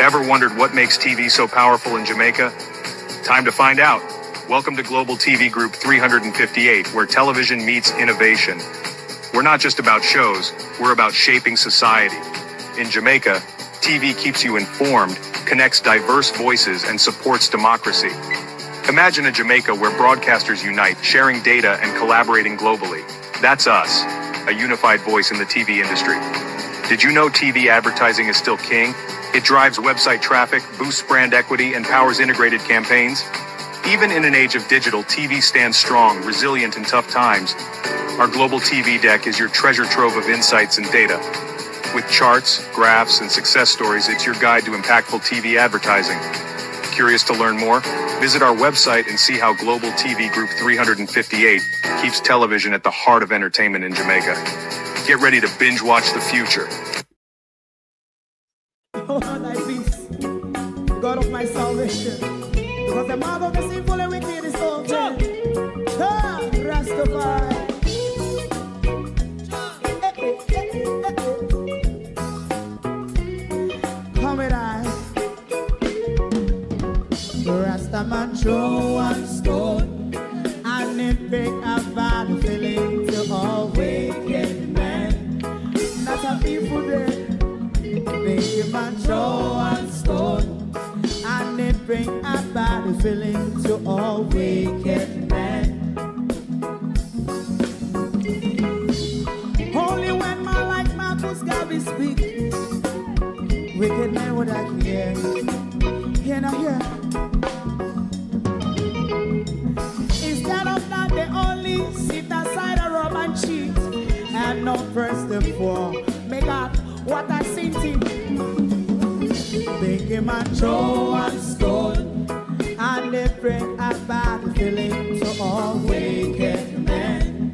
Ever wondered what makes TV so powerful in Jamaica? Time to find out. Welcome to Global TV Group 358, where television meets innovation. We're not just about shows, we're about shaping society. In Jamaica, TV keeps you informed, connects diverse voices, and supports democracy. Imagine a Jamaica where broadcasters unite, sharing data and collaborating globally. That's us, a unified voice in the TV industry. Did you know TV advertising is still king? It drives website traffic, boosts brand equity, and powers integrated campaigns. Even in an age of digital, TV stands strong, resilient in tough times. Our global TV deck is your treasure trove of insights and data. With charts, graphs, and success stories, it's your guide to impactful TV advertising. Curious to learn more? Visit our website and see how Global TV Group 358 keeps television at the heart of entertainment in Jamaica. Get ready to binge watch the future. Oh, thy peace, God of my salvation, because the mouth of the sinful and wicked is open. Rastafari. Come with I. Rastaman throw one stone, and it break a bad feeling to all wicked men. Not a people there. Make a man throw one stone, and it bring a bad feeling to all wicked men. Only when man like Marcus Garvey speak, wicked men would I hear. Hear now hear. Instead of that, they only sit aside a rub and cheat, and not press the poor. Make up what I seen to. Make a man throw one stone, and they bring a bad feeling to all wicked men.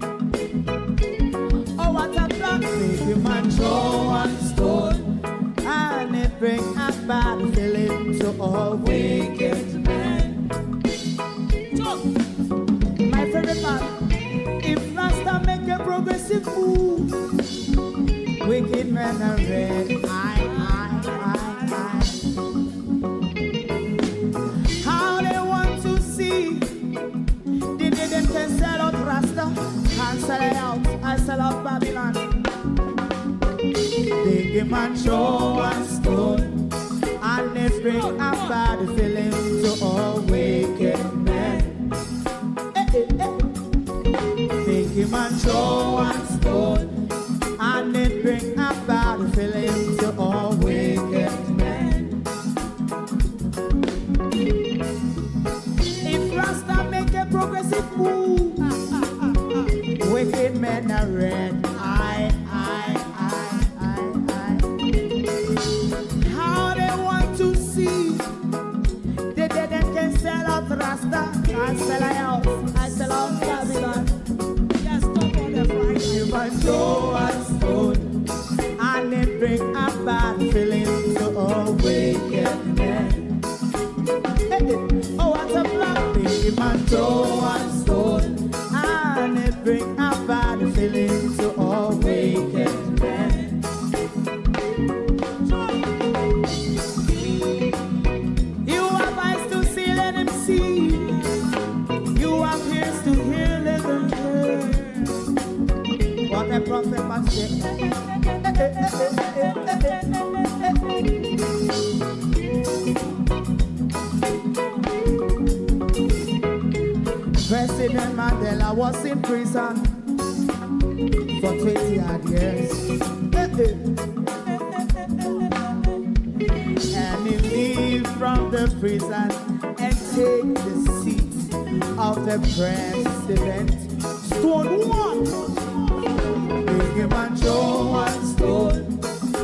Oh, what a plan. Make a man throw one stone, and they bring a bad feeling to all wicked men. My favorite man, if Rasta make a progressive move, wicked men are red. How they want to see the day them can sell out Rasta and sell it out and sell out Babylon. They give man show one stone, and they bring a bad feeling to all wicked men. They give man show one stone, and it bring a bad feeling to all wicked men. If Rasta make a progressive move, wicked men are red. How they want to see the dead and can sell out Rasta and sell out, I sell out Babylon. Yes, stop on the Friday. You might show us and it bring a bad feeling to all wicked men. Oh, what a black baby man throw one stone, and it bring a bad feeling to all wicked men. You have eyes to see, let him see. You have ears to hear, let them hear. What a prophet must say. President Mandela was in prison for 20 odd years. And he leave from the prison and take the seat of the president. Stone one. Big man show one stone,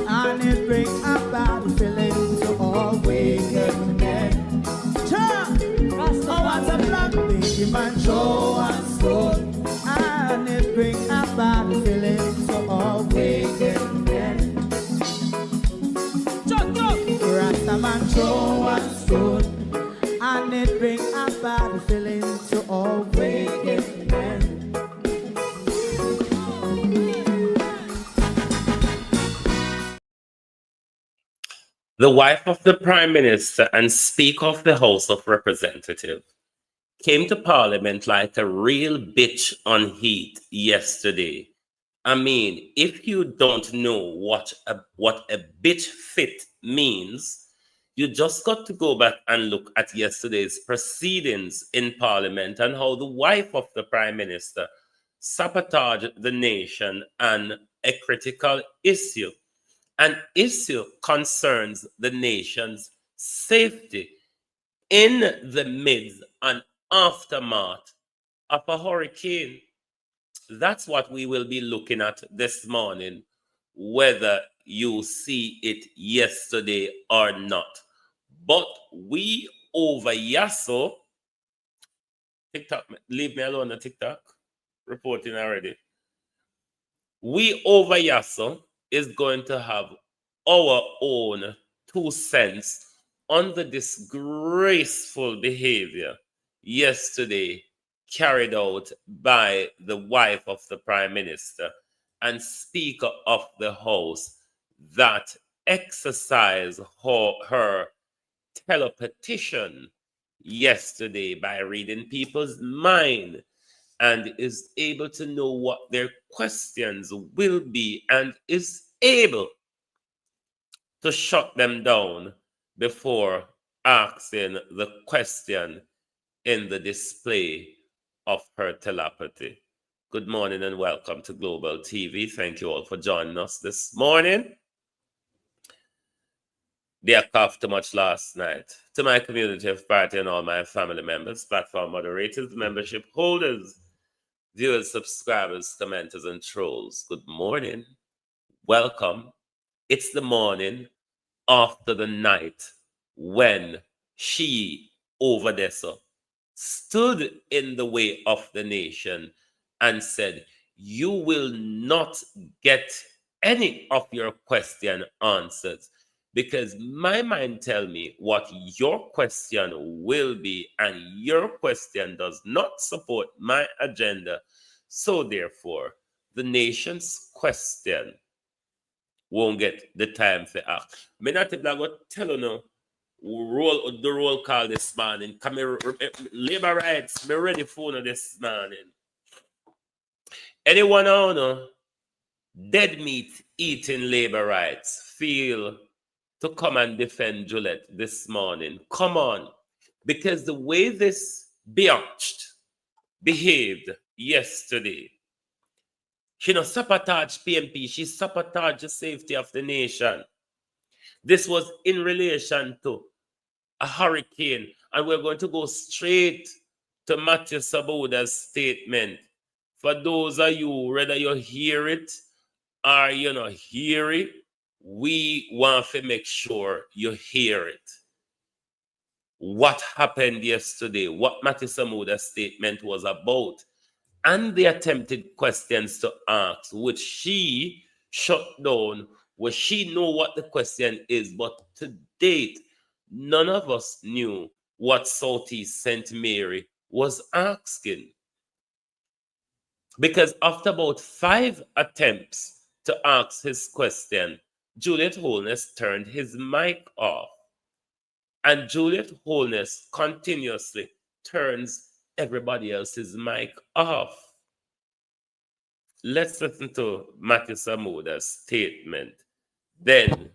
and it bring a bad feeling to all wicked men. Oh, what's a black big man show one stone, and it bring a bad feeling to all wicked men. Rasta man show one stone, and it bring a bad feeling to all wicked men. The wife of the Prime Minister and Speaker of the House of Representatives came to Parliament like a real bitch on heat yesterday. I mean, if you don't know what a bitch fit means, you just got to go back and look at yesterday's proceedings in Parliament and how the wife of the Prime Minister sabotaged the nation on a critical issue. An issue concerns the nation's safety in the midst and aftermath of a hurricane. That's what we will be looking at this morning, whether you see it yesterday or not. But we over Yasso, TikTok, leave me alone on TikTok, reporting already. We over Yasso is going to have our own 2 cents on the disgraceful behavior yesterday carried out by the wife of the Prime Minister and Speaker of the House that exercised her telepatician yesterday by reading people's mind and is able to know what their questions will be and is able to shut them down before asking the question in the display of her telepathy. Good morning and welcome to Global TV. Thank you all for joining us this morning. They coughed too much last night. To my community of party and all my family members, platform moderators, membership holders, viewers, subscribers, commenters, and trolls, good morning. Welcome. It's the morning after the night when she, Overdessa, stood in the way of the nation and said, you will not get any of your question answered because my mind tell me what your question will be and your question does not support my agenda. So therefore, the nation's question won't get the time for act. Me not think that go tell you no the roll call this morning. Come here, labor rights, me ready for you this morning. Anyone on dead meat eating labor rights feel to come and defend Juliet this morning? Come on. Because the way this biatched behaved yesterday, she no sabotage PNP, she sabotaged the safety of the nation. This was in relation to a hurricane, and we're going to go straight to Matthew Saboda's statement. For those of you, whether you hear it or you not hear it, we want to make sure you hear it. What happened yesterday, what Matthew Saboda's statement was about, and the attempted questions to ask, which she shut down, where she know what the question is, but to date, none of us knew what Southeast St. Mary was asking. Because after about 5 attempts to ask his question, Juliet Holness turned his mic off. And Juliet Holness continuously turns everybody else's mic off. Let's listen to Matthew Samoda's statement. Then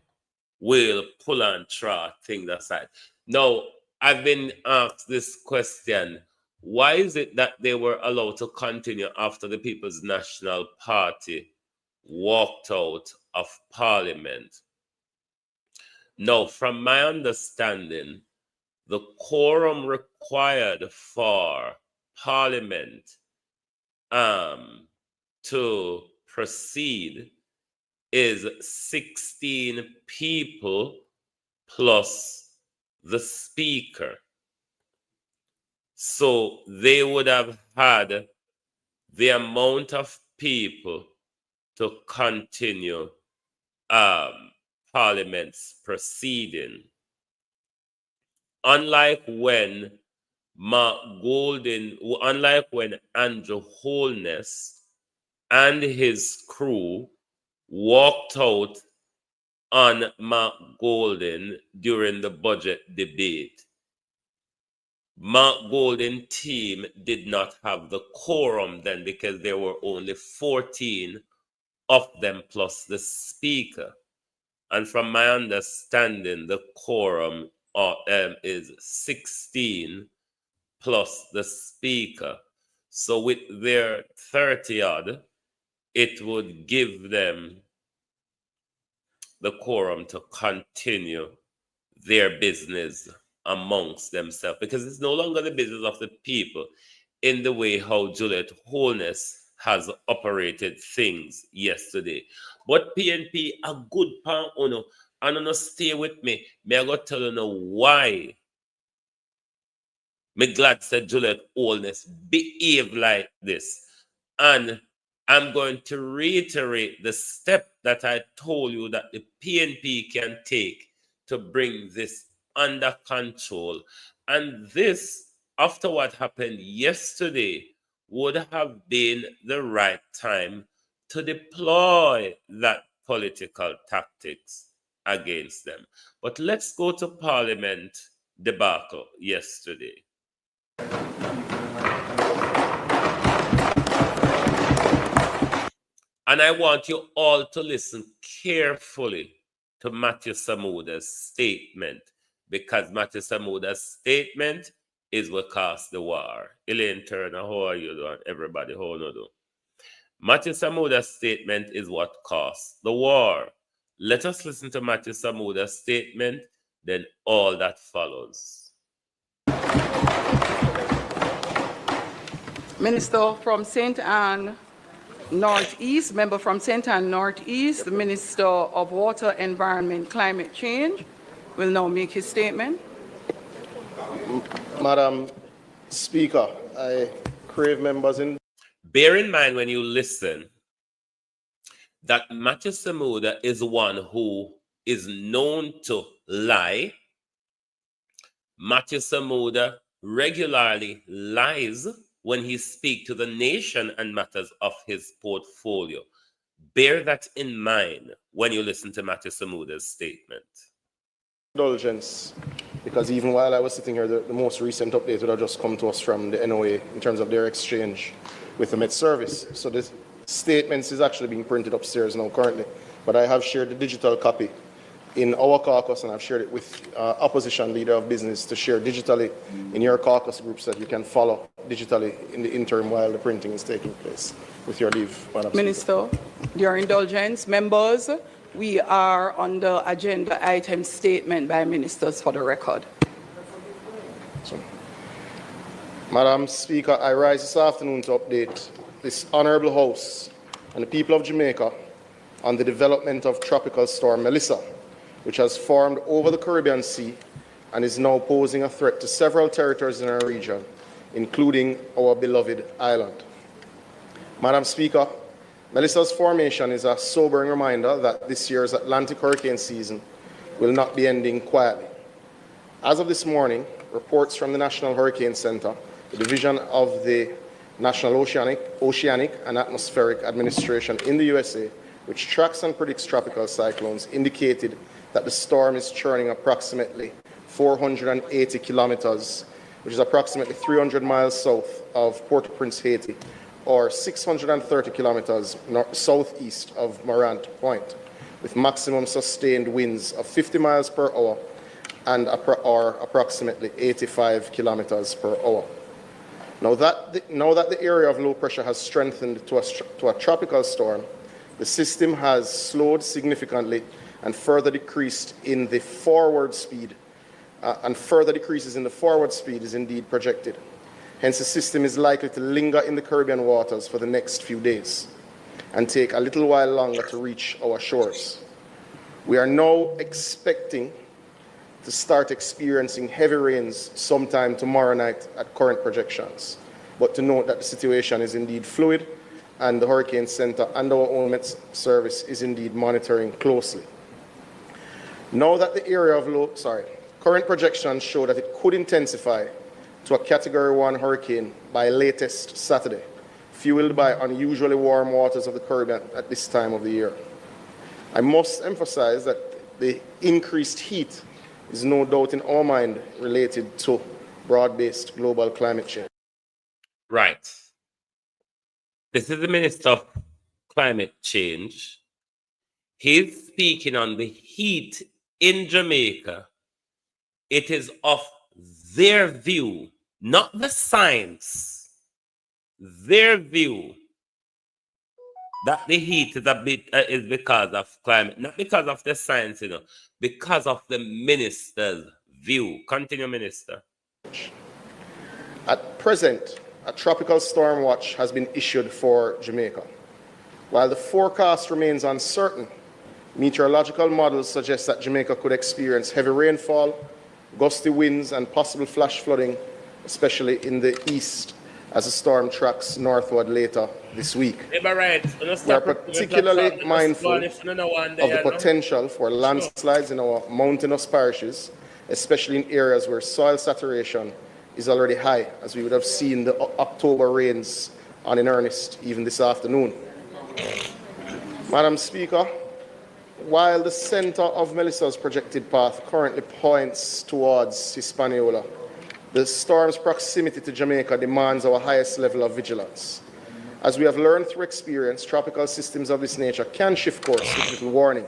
we'll pull and throw things aside. Now, I've been asked this question. Why is it that they were allowed to continue after the People's National Party walked out of Parliament? Now, from my understanding, the quorum required for Parliament to proceed is 16 people plus the speaker. So they would have had the amount of people to continue Parliament's proceeding. Unlike when Andrew Holness and his crew walked out on Mark Golden during the budget debate. Mark Golden team did not have the quorum then because there were only 14 of them plus the speaker. And from my understanding, the quorum is 16 plus the speaker. So with their 30 odd, it would give them the quorum to continue their business amongst themselves, because it's no longer the business of the people in the way how Juliet Holness has operated things yesterday. But PNP a good pan uno, and uno stay with me. Me I go tell you know why. Me glad said Juliet Holness behave like this. And I'm going to reiterate the step that I told you that the PNP can take to bring this under control. And this, after what happened yesterday, would have been the right time to deploy that political tactics against them. But let's go to Parliament debacle yesterday. And I want you all to listen carefully to Matthew Samuda's statement, because Matthew Samuda's statement is what caused the war. Elaine Turner, how are you doing? Everybody, how are you doing? Matthew Samuda's statement is what caused the war. Let us listen to Matthew Samuda's statement, then all that follows. Minister from St. Anne Northeast, member from St. Anne Northeast, the Minister of Water, Environment, Climate Change will now make his statement. Madam Speaker, I crave members in. Bear in mind when you listen that Matthew Samuda is one who is known to lie. Matthew Samuda regularly lies when he speaks to the nation and matters of his portfolio. Bear that in mind when you listen to Matthew Samuda's statement. Indulgence, because even while I was sitting here, the most recent update would have just come to us from the NOA in terms of their exchange with the Met Service. So this statements is actually being printed upstairs now currently, but I have shared the digital copy in our caucus, and I've shared it with opposition leader of business to share digitally in your caucus groups that you can follow digitally in the interim while the printing is taking place. With your leave, Madam Minister, your indulgence, members, we are on the agenda item statement by ministers for the record. So, Madam Speaker, I rise this afternoon to update this Honourable House and the people of Jamaica on the development of Tropical Storm Melissa, which has formed over the Caribbean Sea and is now posing a threat to several territories in our region, including our beloved island. Madam Speaker, Melissa's formation is a sobering reminder that this year's Atlantic hurricane season will not be ending quietly. As of this morning, reports from the National Hurricane Center, the division of the National Oceanic and Atmospheric Administration in the USA, which tracks and predicts tropical cyclones, indicated that the storm is churning approximately 480 kilometers, which is approximately 300 miles south of Port-au-Prince, Haiti, or 630 kilometers southeast of Morant Point, with maximum sustained winds of 50 miles per hour and or approximately 85 kilometers per hour. Now that the area of low pressure has strengthened to a tropical storm, the system has slowed significantly and further decreased in the forward speed, and further decreases in the forward speed is indeed projected. Hence, the system is likely to linger in the Caribbean waters for the next few days and take a little while longer to reach our shores. We are now expecting to start experiencing heavy rains sometime tomorrow night at current projections, but to note that the situation is indeed fluid and the Hurricane Center and our own Met Service is indeed monitoring closely. Now that the area of current projections show that it could intensify to a Category 1 hurricane by latest Saturday, fueled by unusually warm waters of the Caribbean at this time of the year. I must emphasize that the increased heat is no doubt in our mind related to broad-based global climate change. Right. This is the Minister of Climate Change. He's speaking on the heat in Jamaica. It is of their view, not the science, their view that the heat is is because of climate, not because of the science, because of the minister's view. Continue, Minister. At present, a tropical storm watch has been issued for Jamaica. While the forecast remains uncertain, meteorological models suggest that Jamaica could experience heavy rainfall, gusty winds, and possible flash flooding, especially in the east, as the storm tracks northward later this week. We are particularly mindful of the potential for landslides in our mountainous parishes, especially in areas where soil saturation is already high, as we would have seen the October rains on in earnest even this afternoon. Madam Speaker, while the center of Melissa's projected path currently points towards Hispaniola, the storm's proximity to Jamaica demands our highest level of vigilance. As we have learned through experience, tropical systems of this nature can shift course with little warning,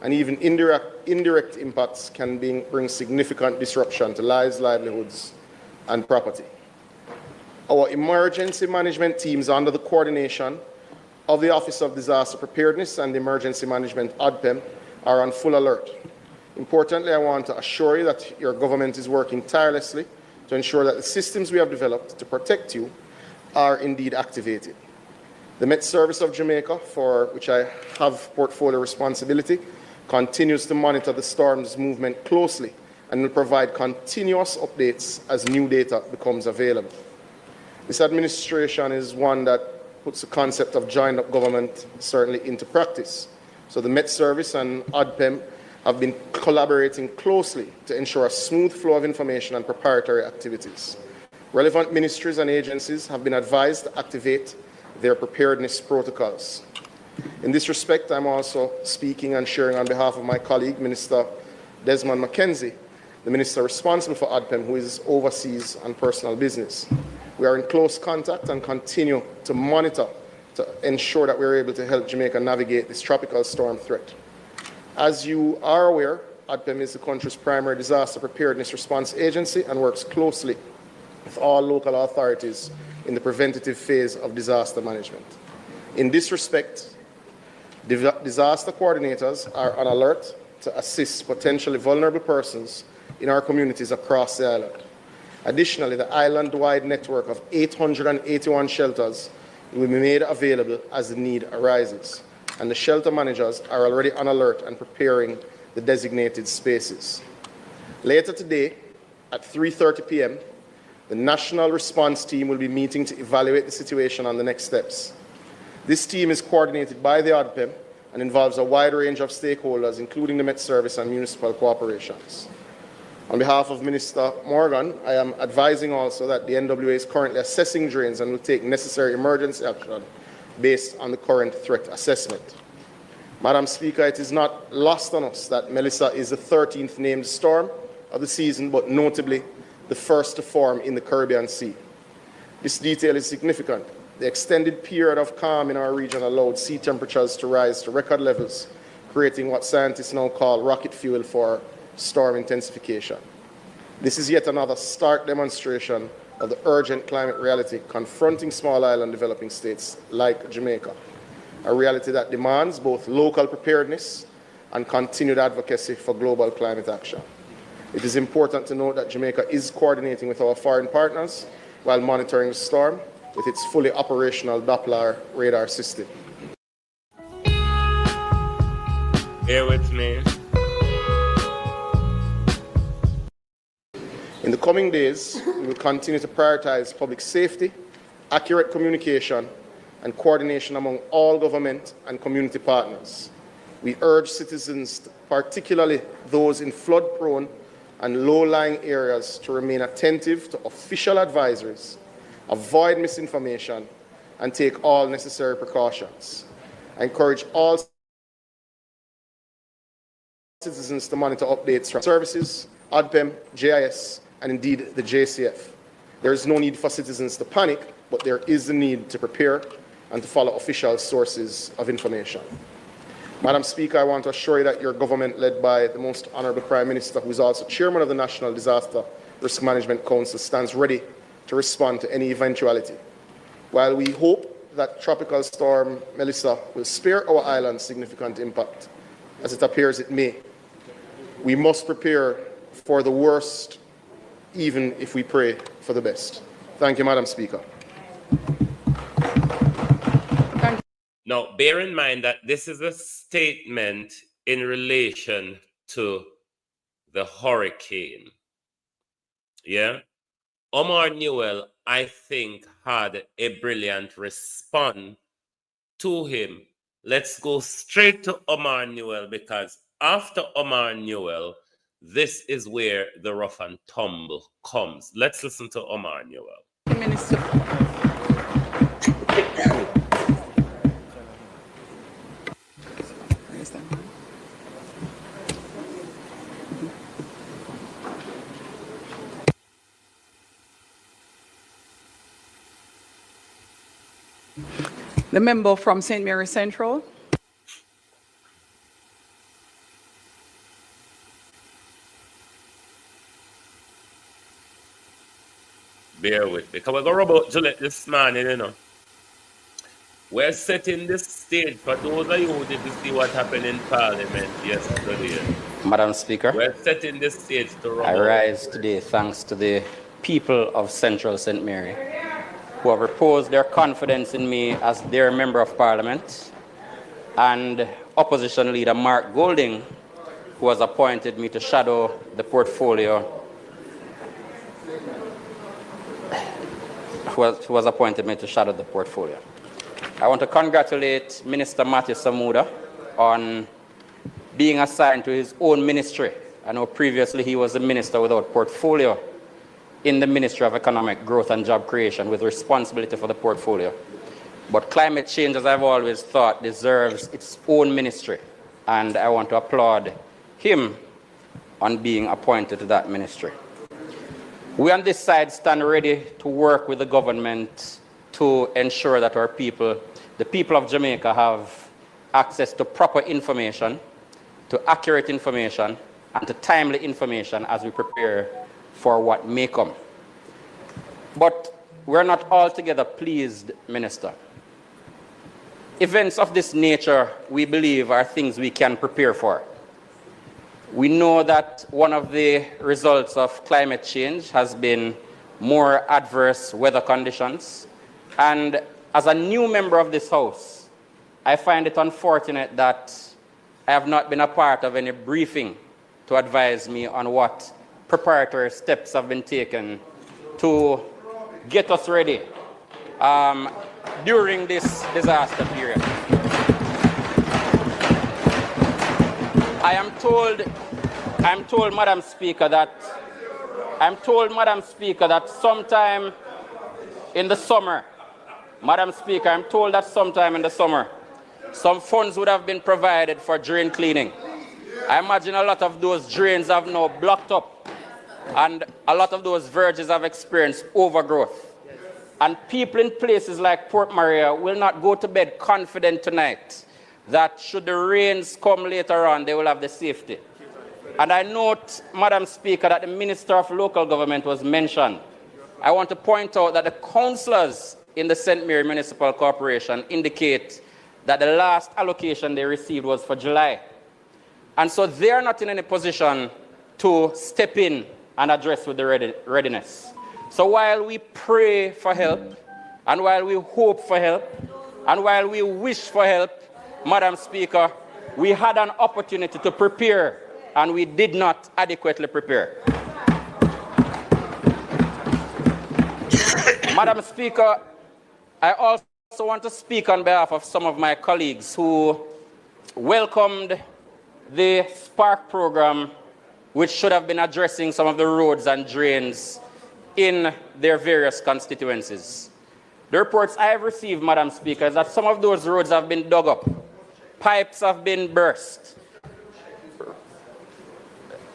and even indirect impacts can bring significant disruption to lives, livelihoods, and property. Our emergency management teams, under the coordination of the Office of Disaster Preparedness and Emergency Management, ODPEM, are on full alert. Importantly, I want to assure you that your government is working tirelessly to ensure that the systems we have developed to protect you are indeed activated. The Met Service of Jamaica, for which I have portfolio responsibility, continues to monitor the storm's movement closely and will provide continuous updates as new data becomes available. This administration is one that puts the concept of joined-up government certainly into practice. So the Met Service and ODPEM have been collaborating closely to ensure a smooth flow of information and preparatory activities. Relevant ministries and agencies have been advised to activate their preparedness protocols. In this respect, I'm also speaking and sharing on behalf of my colleague, Minister Desmond McKenzie, the minister responsible for ODPEM, who is overseas on personal business. We are in close contact and continue to monitor to ensure that we're able to help Jamaica navigate this tropical storm threat. As you are aware, ODPEM is the country's primary disaster preparedness response agency and works closely with all local authorities in the preventative phase of disaster management. In this respect, disaster coordinators are on alert to assist potentially vulnerable persons in our communities across the island. Additionally, the island-wide network of 881 shelters will be made available as the need arises, and the shelter managers are already on alert and preparing the designated spaces. Later today, at 3:30 p.m., the National Response Team will be meeting to evaluate the situation and the next steps. This team is coordinated by the ODPEM and involves a wide range of stakeholders, including the Met Service and municipal corporations. On behalf of Minister Morgan, I am advising also that the NWA is currently assessing drains and will take necessary emergency action based on the current threat assessment. Madam Speaker, it is not lost on us that Melissa is the 13th named storm of the season, but notably the first to form in the Caribbean Sea. This detail is significant. The extended period of calm in our region allowed sea temperatures to rise to record levels, creating what scientists now call rocket fuel for storm intensification. This is yet another stark demonstration of the urgent climate reality confronting small island developing states like Jamaica, a reality that demands both local preparedness and continued advocacy for global climate action. It is important to note that Jamaica is coordinating with our foreign partners while monitoring the storm with its fully operational Doppler radar system. Bear with me. In the coming days, we will continue to prioritize public safety, accurate communication, and coordination among all government and community partners. We urge citizens, particularly those in flood-prone and low-lying areas, to remain attentive to official advisories, avoid misinformation, and take all necessary precautions. I encourage all citizens to monitor updates from services, ODPEM, JIS, and indeed the JCF. There is no need for citizens to panic, but there is a need to prepare and to follow official sources of information. Madam Speaker, I want to assure you that your government, led by the Most Honourable Prime Minister, who is also Chairman of the National Disaster Risk Management Council, stands ready to respond to any eventuality. While we hope that Tropical Storm Melissa will spare our island significant impact, as it appears it may, we must prepare for the worst, even if we pray for the best. Thank you, Madam Speaker. Now, bear in mind that this is a statement in relation to the hurricane. Yeah? Omar Newell, I think, had a brilliant response to him. Let's go straight to Omar Newell, because after Omar Newell, this is where the rough and tumble comes. Let's listen to Omar Newell. Minister. The member from St. Mary Central. Bear with me, because we're going to rub out Gillette this morning, you know. We're setting the stage for those of you who didn't see what happened in Parliament yesterday. Madam Speaker, We're setting the stage to rub I out. rise today thanks to the people of Central St. Mary who have reposed their confidence in me as their Member of Parliament, and Opposition Leader Mark Golding, who has appointed me to shadow the portfolio, who has appointed me to shadow the portfolio. I want to congratulate Minister Matthew Samuda on being assigned to his own ministry. I know previously he was a minister without portfolio in the Ministry of Economic Growth and Job Creation with responsibility for the portfolio. But climate change, as I've always thought, deserves its own ministry. And I want to applaud him on being appointed to that ministry. We on this side stand ready to work with the government to ensure that our people, the people of Jamaica, have access to proper information, to accurate information, and to timely information as we prepare for what may come. But we're not altogether pleased, Minister. Events of this nature, we believe, are things we can prepare for. We know that one of the results of climate change has been more adverse weather conditions. And as a new member of this House, I find it unfortunate that I have not been a part of any briefing to advise me on what preparatory steps have been taken to get us ready during this disaster period. I'm told, Madam Speaker, that sometime in the summer, Madam Speaker, I'm told that sometime in the summer, some funds would have been provided for drain cleaning. I imagine a lot of those drains have now blocked up, and a lot of those verges have experienced overgrowth. And people in places like Port Maria will not go to bed confident tonight that should the rains come later on, they will have the safety. And I note, Madam Speaker, that the Minister of Local Government was mentioned. I want to point out that the councillors in the St. Mary Municipal Corporation indicate that the last allocation they received was for July. And so they are not in any position to step in and address with the readiness. So while we pray for help, and while we hope for help, and while we wish for help, Madam Speaker, we had an opportunity to prepare, and we did not adequately prepare. Madam Speaker, I also want to speak on behalf of some of my colleagues who welcomed the Spark program, which should have been addressing some of the roads and drains in their various constituencies. The reports I have received, Madam Speaker, is that some of those roads have been dug up, pipes have been burst,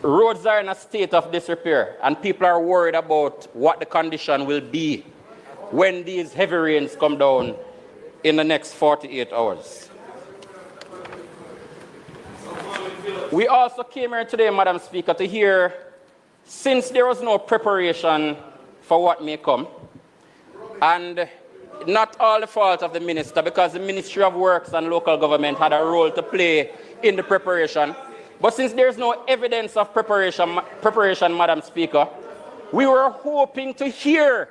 roads are in a state of disrepair, and people are worried about what the condition will be when these heavy rains come down in the next 48 hours. We also came here today, Madam Speaker, to hear, since there was no preparation for what may come, and not all the fault of the minister, because the Ministry of Works and Local Government had a role to play in the preparation. But since there's no evidence of preparation, Madam Speaker, we were hoping to hear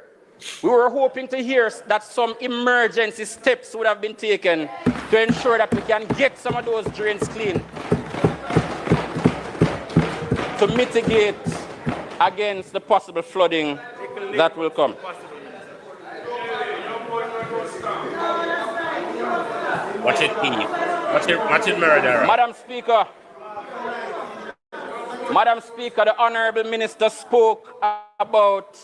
that some emergency steps would have been taken to ensure that we can get some of those drains clean, to mitigate against the possible flooding that will come. Watch it, Pete. Watch it, murderer. Madam Speaker, the Honourable Minister spoke about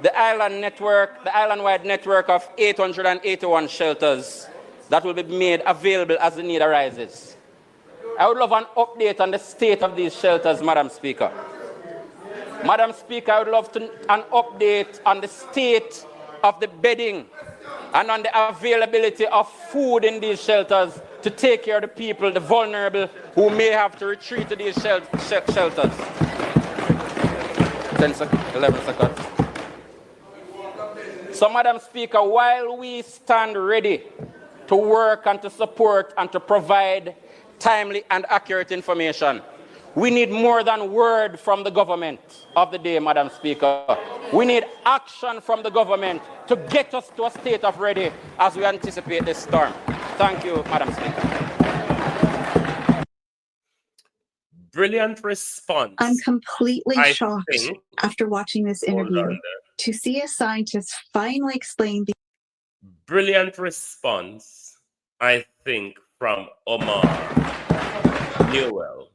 the island-wide network of 881 shelters that will be made available as the need arises. I would love an update on the state of these shelters, Madam Speaker. Madam Speaker, I would love an update on the state of the bedding and on the availability of food in these shelters to take care of the people, the vulnerable, who may have to retreat to these shelters. 11 seconds. So, Madam Speaker, while we stand ready to work and to support and to provide timely and accurate information, we need more than word from the government of the day, Madam Speaker. We need action from the government to get us to a state of ready as we anticipate this storm. Thank you, Madam Speaker. Brilliant response. I'm completely shocked after watching this interview to see a scientist finally explain the brilliant response, I think, from Omar Newell.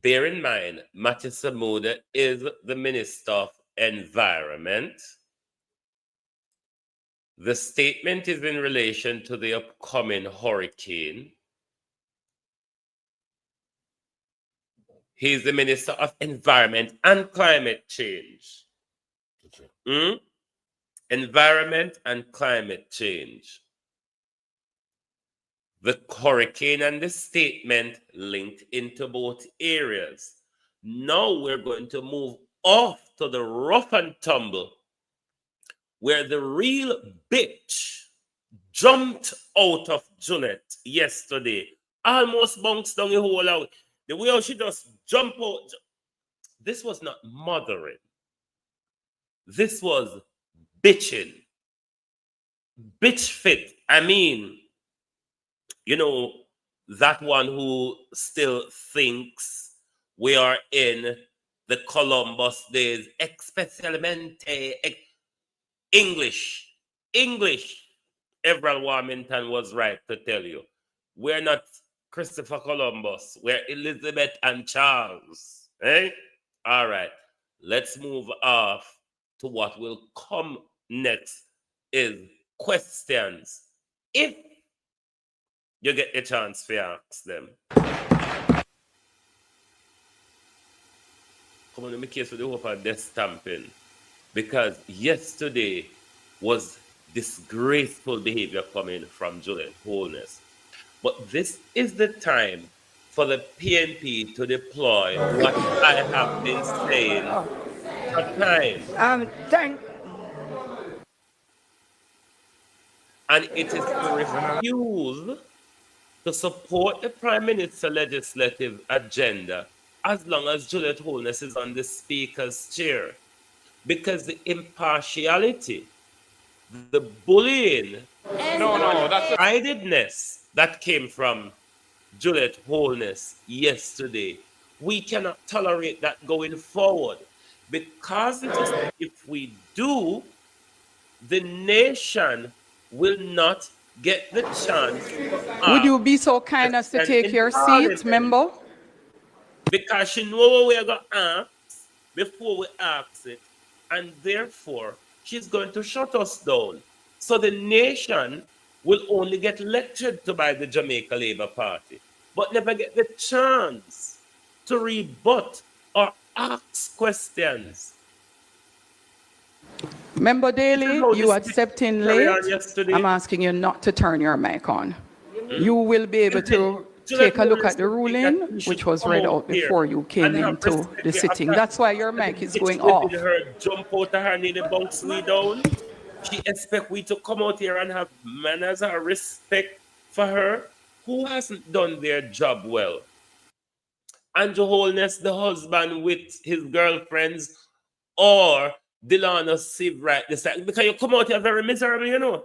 Bear in mind, Matthew Samuda is the Minister of Environment. The statement is in relation to the upcoming hurricane. He is the Minister of Environment and Climate Change. Environment and Climate Change. The hurricane and the statement linked into both areas. Now we're going to move off to the rough and tumble, where the real bitch jumped out of Juliet yesterday, almost bounced down the whole out. The way she just jumped out. This was not mothering. This was bitching. Bitch fit. I mean, you know, that one who still thinks we are in the Columbus days, especialmente English. Everett Warmington was right to tell you. We're not Christopher Columbus. We're Elizabeth and Charles. Eh? All right. Let's move off to what will come next is questions. If you get a chance to ask them. Come on, let me case with the hope of death stamping. Because yesterday was disgraceful behavior coming from Juliet Holness. But this is the time for the PNP to deploy what I have been saying for time. And it is to refuse to support the Prime Minister's legislative agenda as long as Juliet Holness is on the Speaker's chair. Because the impartiality, the bullying, the guidedness that came from Juliet Holness yesterday, we cannot tolerate that going forward. Because if we do, the nation will not get the chance. Would you be so kind as to take your seat, member? Because she know what we're going to ask before we ask it. And therefore, she's going to shut us down. So the nation will only get lectured to by the Jamaica Labour Party, but never get the chance to rebut or ask questions. Member Daly, you had stepped in late. Yesterday. I'm asking you not to turn your mic on. You will be able to take a look at the ruling, which was read out before you came into the sitting. That's why your mic is going off. Her jump out of her knee, bounce we down. She expect we to come out here and have manners and respect for her, who hasn't done their job well. And Your Holiness, the husband with his girlfriends, or Delano Siv right this time, because you come out here very miserable, you know.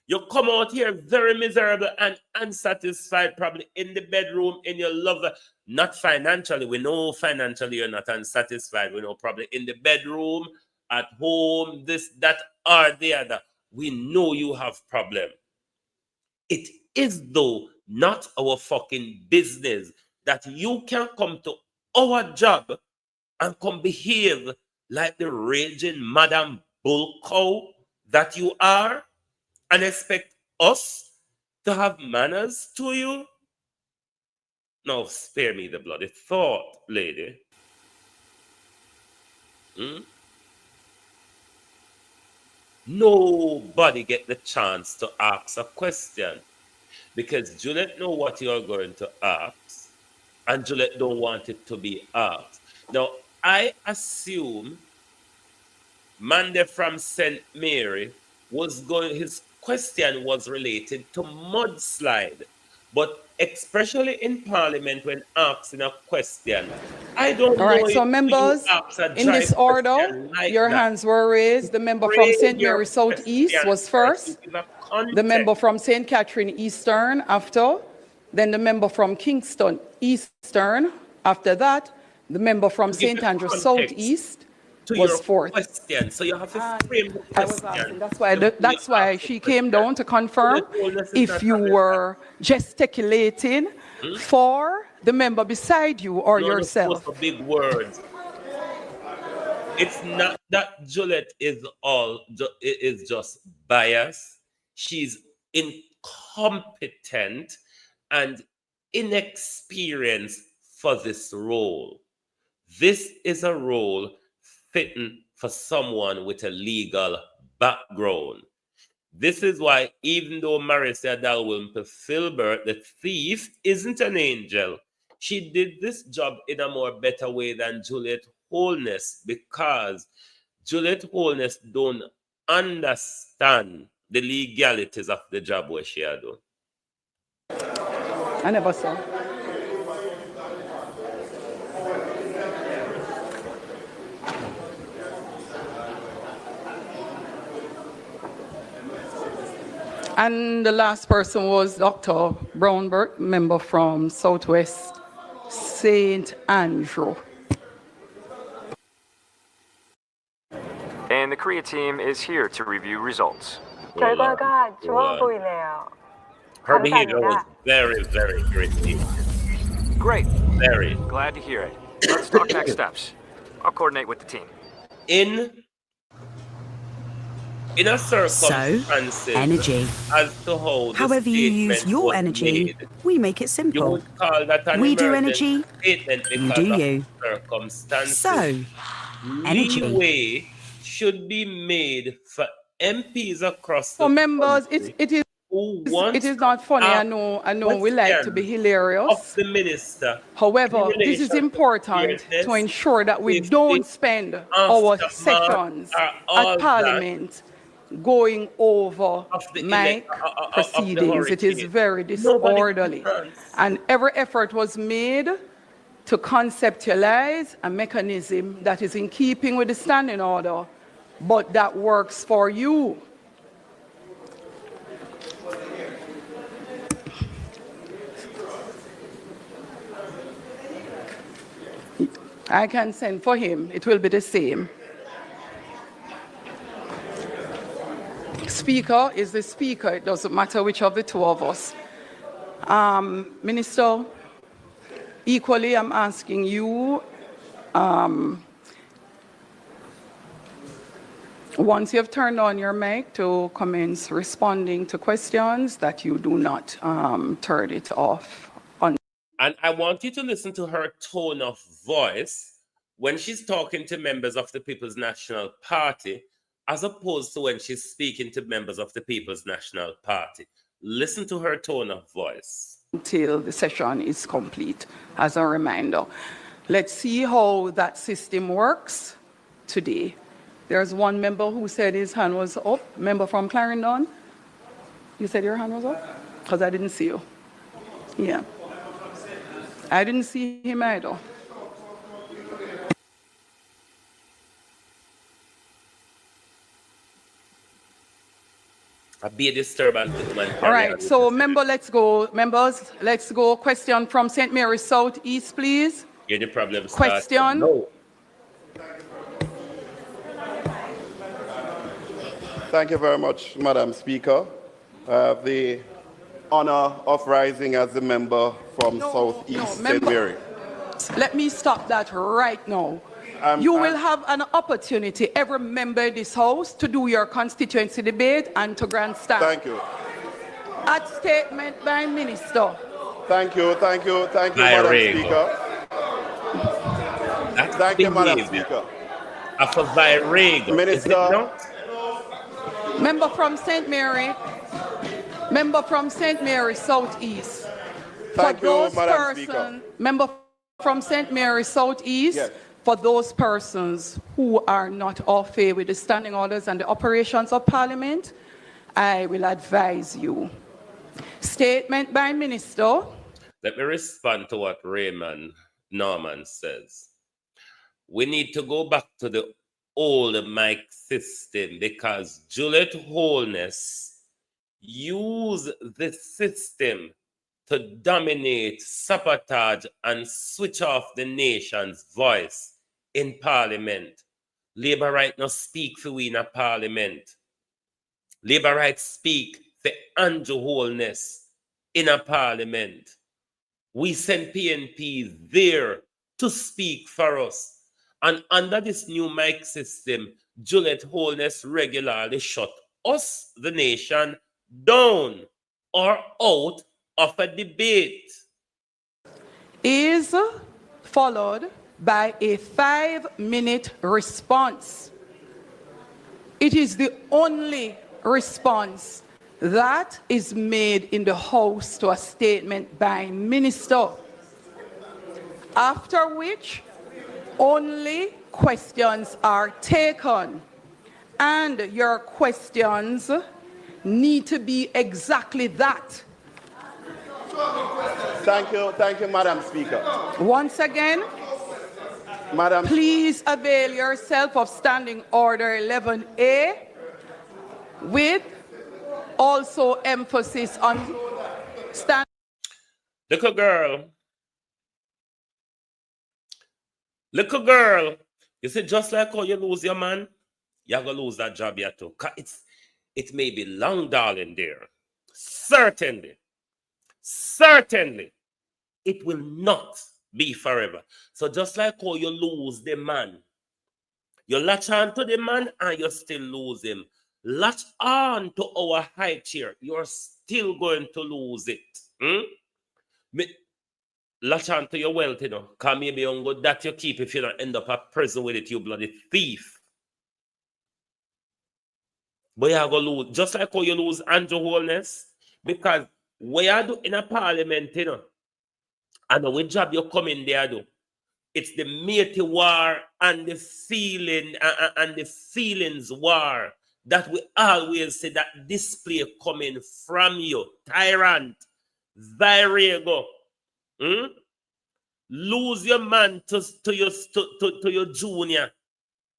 You come out here very miserable and unsatisfied, probably in the bedroom, in your lover. Not financially. We know financially you're not unsatisfied. We know probably in the bedroom, at home, this, that, or the other. We know you have problem. It is, though, not our fucking business that you can come to our job and come behave like the raging Madam Bull Cow that you are, and expect us to have manners to you? No, spare me the bloody thought, lady. Nobody get the chance to ask a question because Juliet know what you're going to ask, and Juliet don't want it to be asked. Now, I assume Monday from St. Mary his question was related to mudslide. But especially in Parliament, when asking a question, I don't know. All right, so members, in this order, like your hands were raised. The member from St. Mary Southeast was first. The member from St. Catherine Eastern after. Then the member from Kingston Eastern after that. The member from St. Andrew Southeast was fourth. Question. So you have to frame the question. I was asking. That's why she came down to confirm if you were gesticulating for the member beside you or yourself. Those are big words. It's not that Juliet is just biased. She's incompetent and inexperienced for this role. This is a role fitting for someone with a legal background. This is why, even though Marissa Dalwympe Filbert, the thief, isn't an angel, she did this job in a more better way than Juliet Holness, because Juliet Holness don't understand the legalities of the job where she had done. I never saw. And the last person was Dr. Brownberg, member from Southwest St. Andrew. And the Korea team is here to review results. 결과가 좋아 보이네요. Her behavior was very, very great. Great. Very. Glad to hear it. Let's talk next steps. I'll coordinate with the team. In a circumstances, so, energy. As to how however you use your energy, made, we make it simple. You would call that an we do energy, you do you. Circumstances. So, energy. Leeway should be made for MPs across the members, country. It is not funny. I know we like to be hilarious. Of the minister. However, this is important to ensure that we don't spend our sessions at Parliament going over my proceedings. It is very disorderly. And every effort was made to conceptualize a mechanism that is in keeping with the standing order, but that works for you. I can send for him. It will be the same. Speaker is the speaker. It doesn't matter which of the two of us. Minister, equally, I'm asking you, once you have turned on your mic to commence responding to questions, that you do not turn it off. And I want you to listen to her tone of voice when she's talking to members of the People's National Party, as opposed to when she's speaking to members of the People's National Party. Listen to her tone of voice. Until the session is complete, as a reminder. Let's see how that system works today. There's one member who said his hand was up. Member from Clarendon. You said your hand was up? Because I didn't see you. Yeah. I didn't see him either. A be a disturbance. All right, so members, let's go. Question from St. Mary's Southeast, please. Yeah, the problem question. No. Thank you very much, Madam Speaker. I have the honor of rising as a member from Southeast St. Mary. Let me stop that right now. You will have an opportunity, every member of this House, to do your constituency debate and to grandstand. Thank you. At statement by Minister. Thank you, Madam Speaker. Thank you, Madam Speaker. After Virego. Minister. Member from St. Mary. Member from St. Mary Southeast. Thank you, Madam Speaker. Member from St. Mary Southeast. Yes. For those persons who are not au fait with the standing orders and the operations of Parliament, I will advise you. Statement by Minister. Let me respond to what Raymond Norman says. We need to go back to the old mic system because Juliet Holness used the system to dominate, sabotage, and switch off the nation's voice in Parliament. Labour right now speak for we in a Parliament. Labour right speak for Andrew Holness in a Parliament. We send PNP there to speak for us. And under this new mic system, Juliet Holness regularly shut us, the nation, down or out of a debate. Is followed by a 5-minute response. It is the only response that is made in the House to a statement by Minister. After which, only questions are taken. And your questions need to be exactly that. Thank you, Madam Speaker. Once again, Madam, please avail yourself of Standing Order 11A with also emphasis on stand. Little girl, you see, just like how you lose your man, you're going to lose that job here too. It may be long, darling, dear. Certainly, it will not be forever. So just like how you lose the man, you latch on to the man and you still lose him. Latch on to our high chair, you're still going to lose it. Latch on to your wealth, because maybe you go that you keep if you don't end up at prison with it, you bloody thief. But you're going to lose, just like how you lose Andrew Holness, because what you do in a Parliament, and what job you come in there do, it's the matey war and the feeling and the feelings war that we always say that display coming from you, tyrant, Virego. Lose your man to your junior,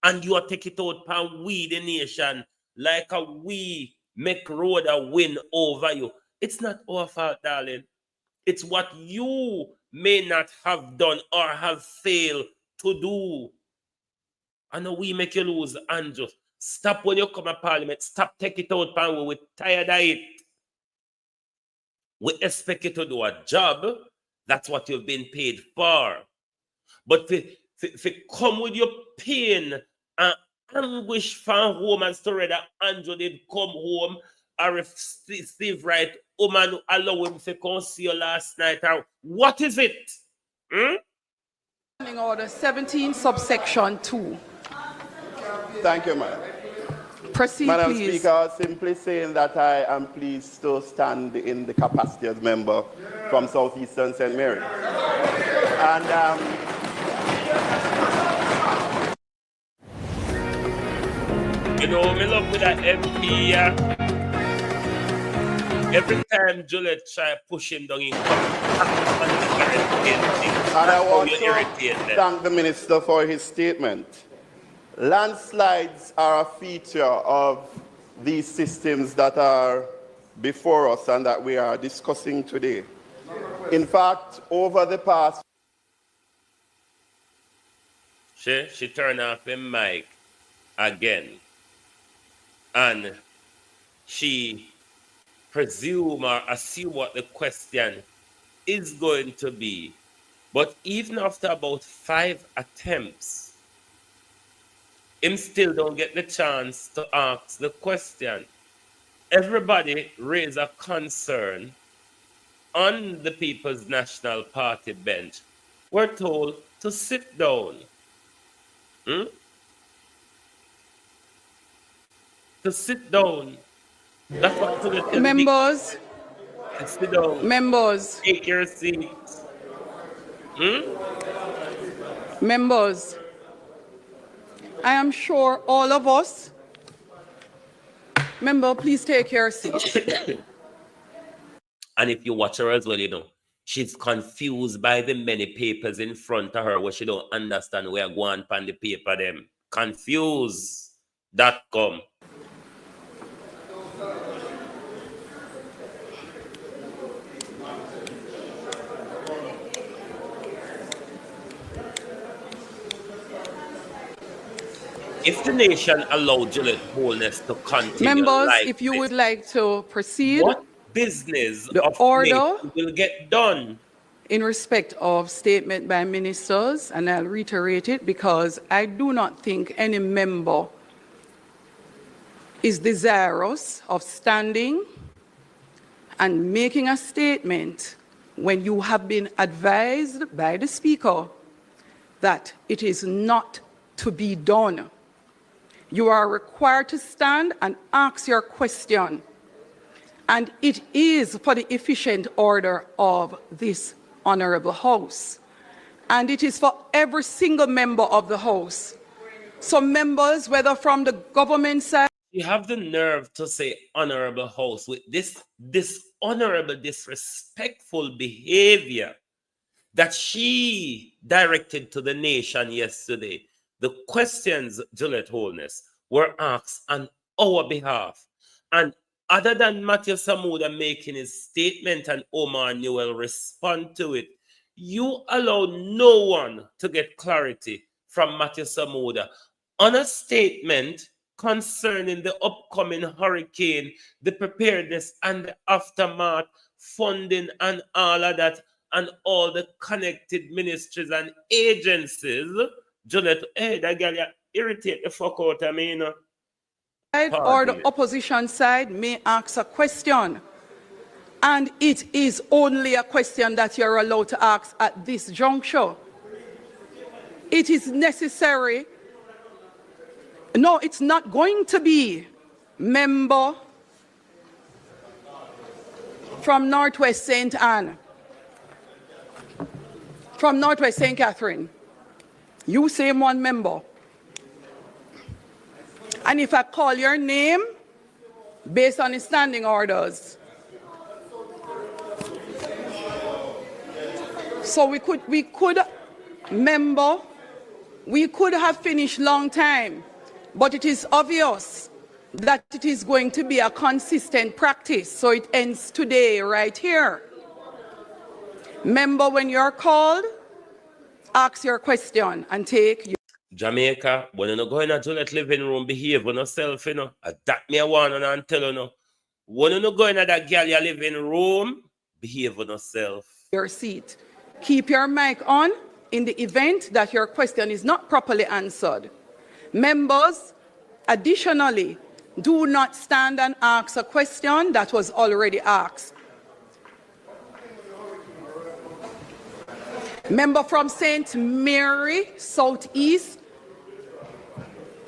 and you take it out pan we the nation like a we make road a win over you. It's not our fault, darling. It's what you may not have done or have failed to do. I know we make you lose, Andrew. Stop when you come to Parliament. Stop take it out pan we're tired of it. We expect you to do a job. That's what you've been paid for. But if come with your pain and anguish from home and story that Andrew did come home or if Steve Wright, woman allow him to come see you last night, or what is it? Standing Order 17, subsection 2. Thank you, Madam. Proceed, Madam please. Speaker, simply saying that I am pleased to stand in the capacity as member from Southeastern St. Mary. And you know, me love with that MP. Every time Juliet try push him down in and I want to thank the minister for his statement. Landslides are a feature of these systems that are before us and that we are discussing today. In fact, over the past... She turned off the mic again. And she presume or assume what the question is going to be. But even after about 5 attempts, him still don't get the chance to ask the question. Everybody raise a concern on the People's National Party bench. We're told to sit down. To sit down. That's what the members. Sit down. Members. Take your seat. Members. I am sure all of us. Member, please take your seat. And if you watch her as well, you know, she's confused by the many papers in front of her where she don't understand where going on the paper them. Confused. That come. If the nation allowed Juliet Holness to continue, members, like if you this, would like to proceed, what business the of order will get done in respect of statement by ministers, and I'll reiterate it because I do not think any member is desirous of standing and making a statement when you have been advised by the Speaker that it is not to be done. You are required to stand and ask your question. And it is for the efficient order of this Honorable House. And it is for every single member of the House. So members, whether from the government side... You have the nerve to say Honorable House with this dishonorable, disrespectful behavior that she directed to the nation yesterday. The questions, Juliet Holness, were asked on our behalf. And other than Matthew Samuda making his statement and Omar Newell respond to it, you allow no one to get clarity from Matthew Samuda on a statement concerning the upcoming hurricane, the preparedness and the aftermath, funding and all of that, and all the connected ministries and agencies. Juliet, hey, that girl, you irritate the fuck out of me, you know. Or the opposition side may ask a question. And it is only a question that you're allowed to ask at this juncture. It is necessary. No, it's not going to be member from Northwest St. Anne, from Northwest St. Catherine. You same one member. And if I call your name based on the standing orders, so we could have finished long time, but it is obvious that it is going to be a consistent practice. So it ends today right here. Member, when you're called, ask your question and take your... Jamaica, when you go in a Juliet living room, behave on yourself, you know. That me I want and tell you, know. When you go in that girl your living room, behave on yourself. Your seat. Keep your mic on in the event that your question is not properly answered. Members, additionally, Do not stand and ask a question that was already asked. Member from St. Mary, Southeast.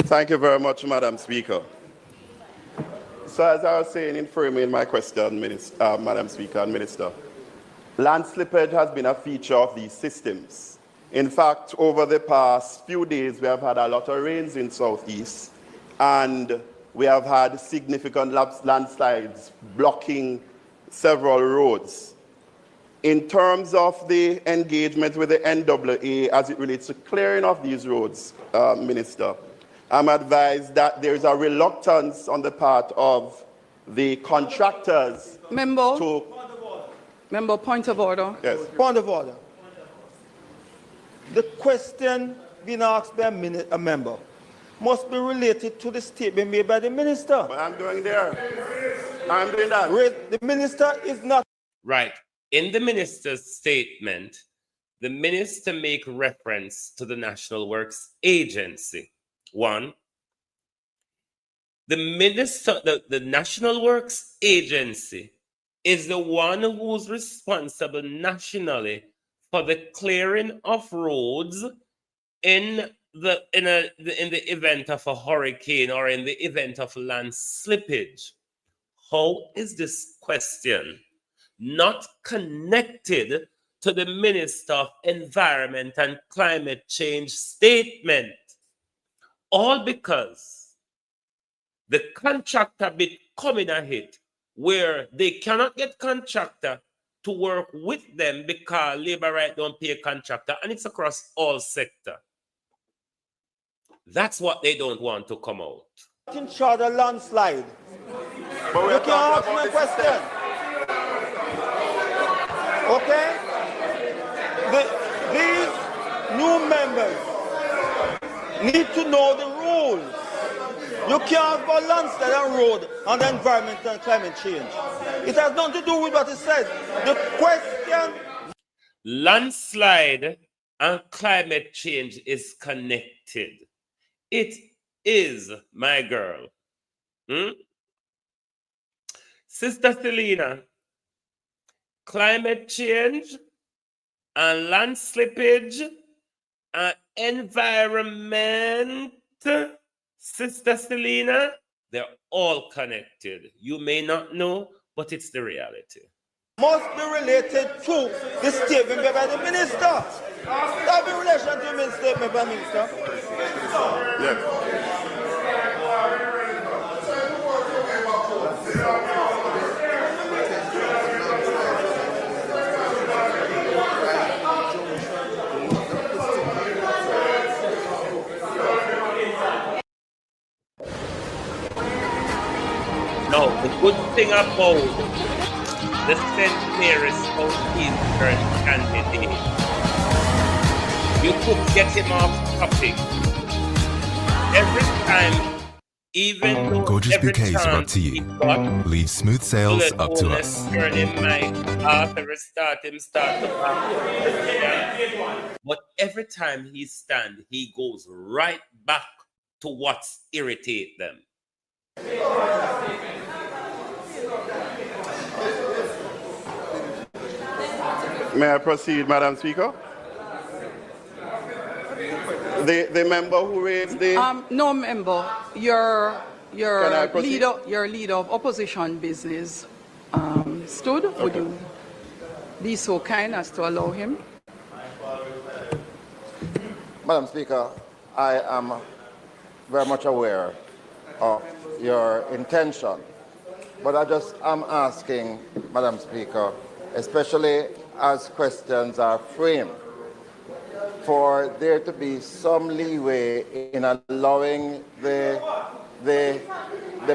Thank you very much, Madam Speaker. So as I was saying in framing my question, Madam Speaker and Minister, land slippage has been a feature of these systems. In fact, over the past few days, we have had a lot of rains in Southeast, and we have had significant landslides blocking several roads. In terms of the engagement with the NAA as it relates to clearing of these roads, Minister, I'm advised that there is a reluctance on the part of the contractors Member, to... Member, point of order. Yes. Point of order. The question being asked by a member must be related to the statement made by the minister. But I'm going there. I'm doing that. The minister is not... Right. In the minister's statement, the minister make reference to the National Works Agency. One, the National Works Agency is the one who's responsible nationally for the clearing of roads in the event of a hurricane or in the event of land slippage. How is this question not connected to the Minister of Environment and Climate Change statement? All because the contractor bit coming a hit where they cannot get contractor to work with them because labor right don't pay a contractor, and it's across all sector. That's what they don't want to come out. In charge of landslide. But You can ask me a question. Okay? These new members need to know the rules. You can't go landslide and road on the environment and climate change. It has nothing to do with what it says. The question... Landslide and climate change is connected. It is, my girl. Sister Selena, climate change and land slippage and environment, Sister Selena, they're all connected. You may not know, but it's the reality. Must be related to the statement made by the minister. That be in relation to the statement by the minister. Yes. Now, the good thing about the St. Mary's Southeastern candidate, you could get him off topic every time, even Gorgeous bouquets are up to you. Leave smooth sales up to us. But every time he stands, he goes right back to what's irritate them. May I proceed, Madam Speaker? The member who raised the... No, member. Your leader of opposition business stood. Would you be so kind as to allow him? Madam Speaker, I am very much aware of your intention, but I just am asking, Madam Speaker, especially as questions are framed, for there to be some leeway in allowing the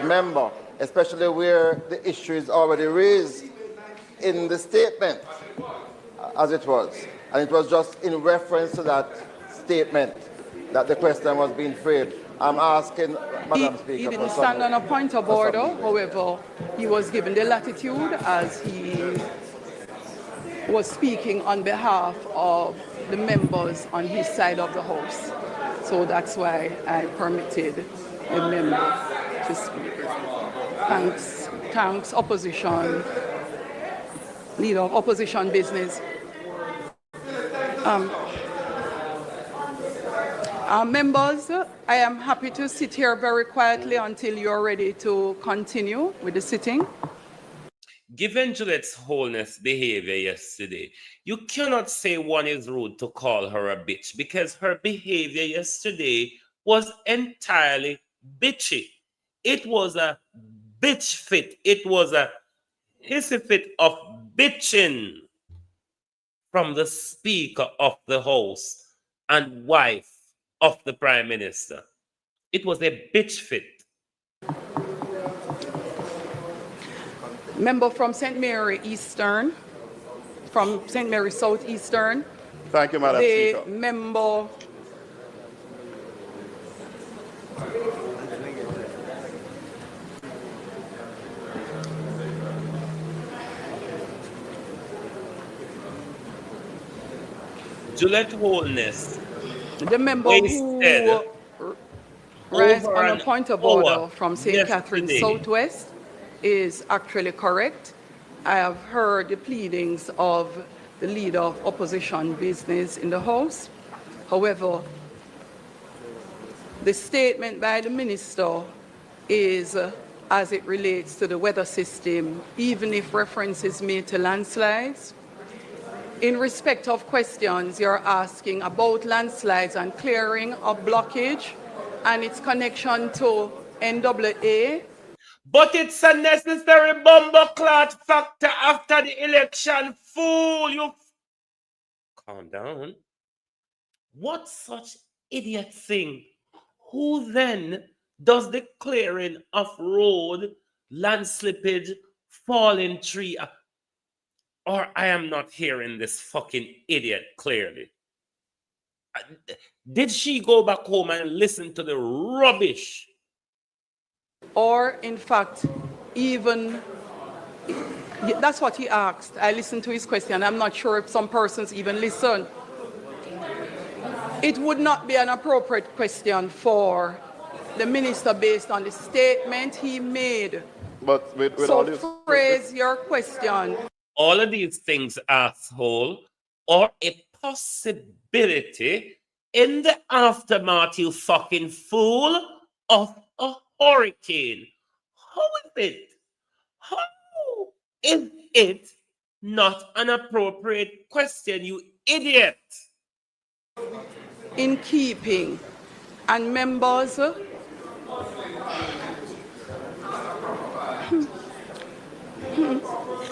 member, especially where the issue is already raised in the statement, as it was. And it was just in reference to that statement that the question was being framed. I'm asking, Madam Speaker... He didn't stand on a point of order, however, he was given the latitude as he was speaking on behalf of the members on his side of the House. So that's why I permitted the member to speak. Thanks, opposition, leader of opposition business. Members, I am happy to sit here very quietly until you're ready to continue with the sitting. Given Juliet's wholeness behavior yesterday, you cannot say one is rude to call her a bitch because her behavior yesterday was entirely bitchy. It was a bitch fit. It was a hissy fit of bitching from the Speaker of the House and wife of the Prime Minister. It was a bitch fit. Member from St. Mary Eastern, from St. Mary Southeastern. Thank you, Madam Speaker. The member. Juliet Wholeness. The member who raised on a point of order from St. Catherine Southwest is actually correct. I have heard the pleadings of the leader of opposition business in the House. However, the statement by the minister is as it relates to the weather system, even if reference is made to landslides. In respect of questions you're asking about landslides and clearing of blockage and its connection to NAA. But it's a necessary bumbleclot factor after the election, fool. You calm down. What such idiot thing? Who then does the clearing of road, land slippage, falling tree? Or I am not hearing this fucking idiot clearly. Did she go back home and listen to the rubbish? Or, in fact, even, that's what he asked. I listened to his question. I'm not sure if some persons even listen. It would not be an appropriate question for the minister based on the statement he made. But with so all this, phrase your question. All of these things, asshole, are a possibility in the aftermath, you fucking fool, of a hurricane. How is it not an appropriate question, you idiot? In keeping, and members,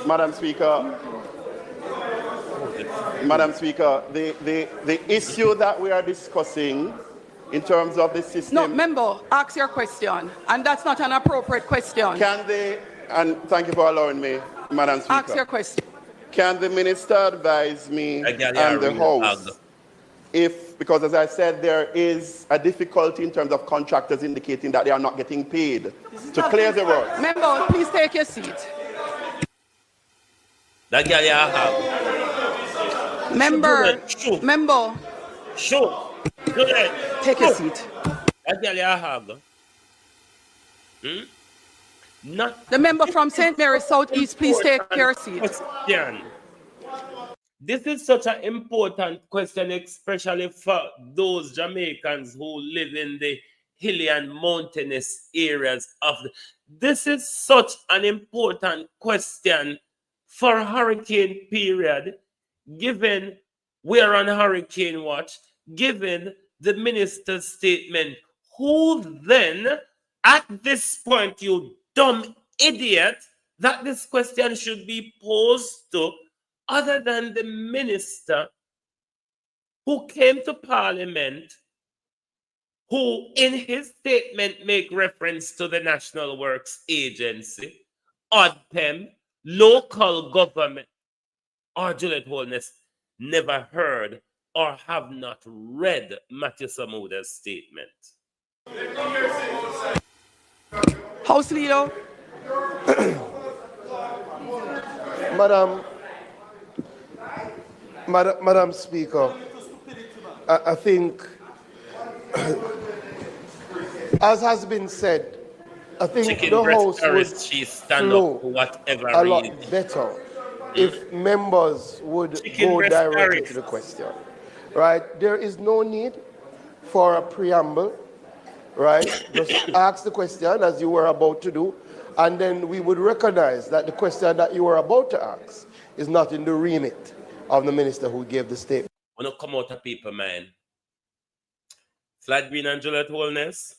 Madam Speaker, the issue that we are discussing in terms of the system. No, member, ask your question, and that's not an appropriate question. Can they, and thank you for allowing me, Madam Speaker. Ask your question. Can the minister advise me and the House if, because as I said, there is a difficulty in terms of contractors indicating that they are not getting paid to clear the road. Member, please take your seat. That girl you have. Member. Sure. Take a seat. That girl you have. Not the member from St. Mary Southeast, please take your seat. Question. This is such an important question, especially for those Jamaicans who live in the hilly and mountainous areas of the. This is such an important question for hurricane period, given we're on hurricane watch, given the minister's statement. Who then, at this point, you dumb idiot, that this question should be posed to, other than the minister who came to Parliament, who in his statement make reference to the National Works Agency, ODPEM, local government, or Juliet Wholeness never heard or have not read Matthew Samuda's statement. House Leader. Madam Speaker, I think, as has been said, I think chicken the breast House would cheese stand flow up to whatever a lot reason. better if members would Chicken go breast directly Paris. to the question. Right? There is no need for a preamble. Right? Just ask the question as you were about to do, and then we would recognize that the question that you were about to ask is not in the remit of the minister who gave the statement. I want to come out of people, man. Flat Green and Juliet Wholeness,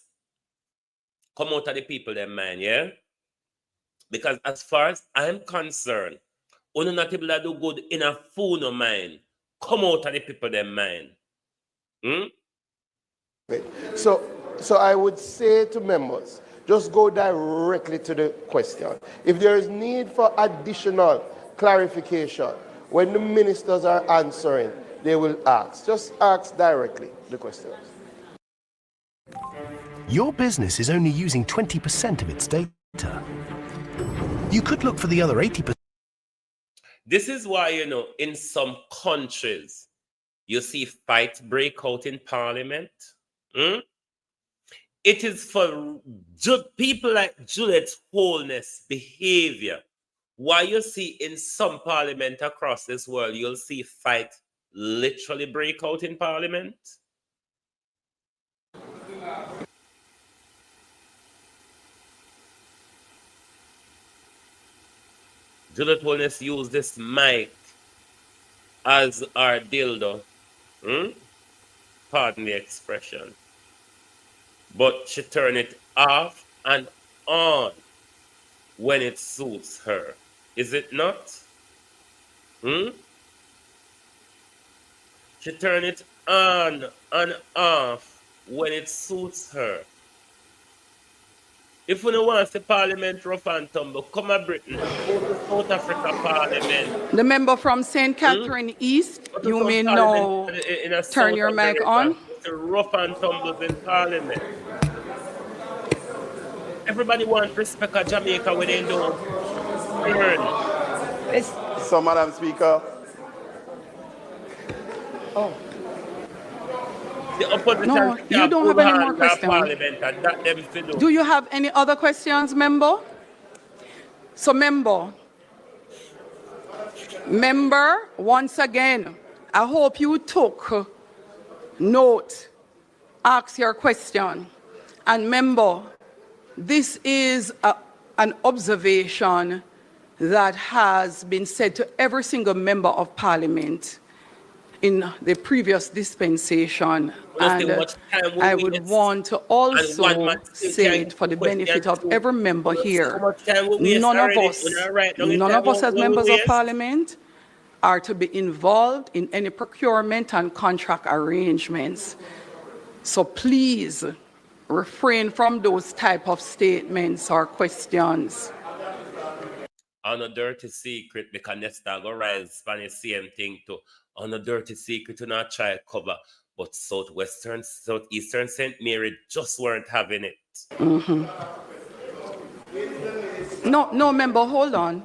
come out of the people, them, man, yeah? Because as far as I'm concerned, only not able to do good in a food no mind. Come out of the people, them, man. So I would say to members, just go directly to the question. If there is need for additional clarification, when the ministers are answering, they will ask. Just ask directly the questions. Your business is only using 20% of its data. You could look for the other 80%. This is why, you know, in some countries, you see fights break out in parliament. It is for people like Juliet Wholeness behavior. Why you see in some parliament across this world, you'll see fight literally break out in parliament. Juliet Wholeness used this mic as our dildo. Pardon the expression. But she turned it off and on when it suits her. Is it not? She turned it on and off when it suits her. If we don't want the parliament rough and tumble, come to Britain, go to South Africa Parliament. The member from St. Catherine East, you may now turn your mic on. The rough and tumbles in Parliament. Everybody wants respect of Jamaica when they don't earn. So, Madam Speaker. No, you don't have any more questions. Do you have any other questions, member? So, member, once again, I hope you took note, ask your question. And member, this is an observation that has been said to every single member of parliament in the previous dispensation, and I would want to also say it for the benefit of every member here. None of us as members of parliament are to be involved in any procurement and contract arrangements. So please refrain from those type of statements or questions. On a dirty secret, because Nesta go rise on the same thing too. On a dirty secret to not try cover, but Southeastern St. Mary just weren't having it. No, member, hold on.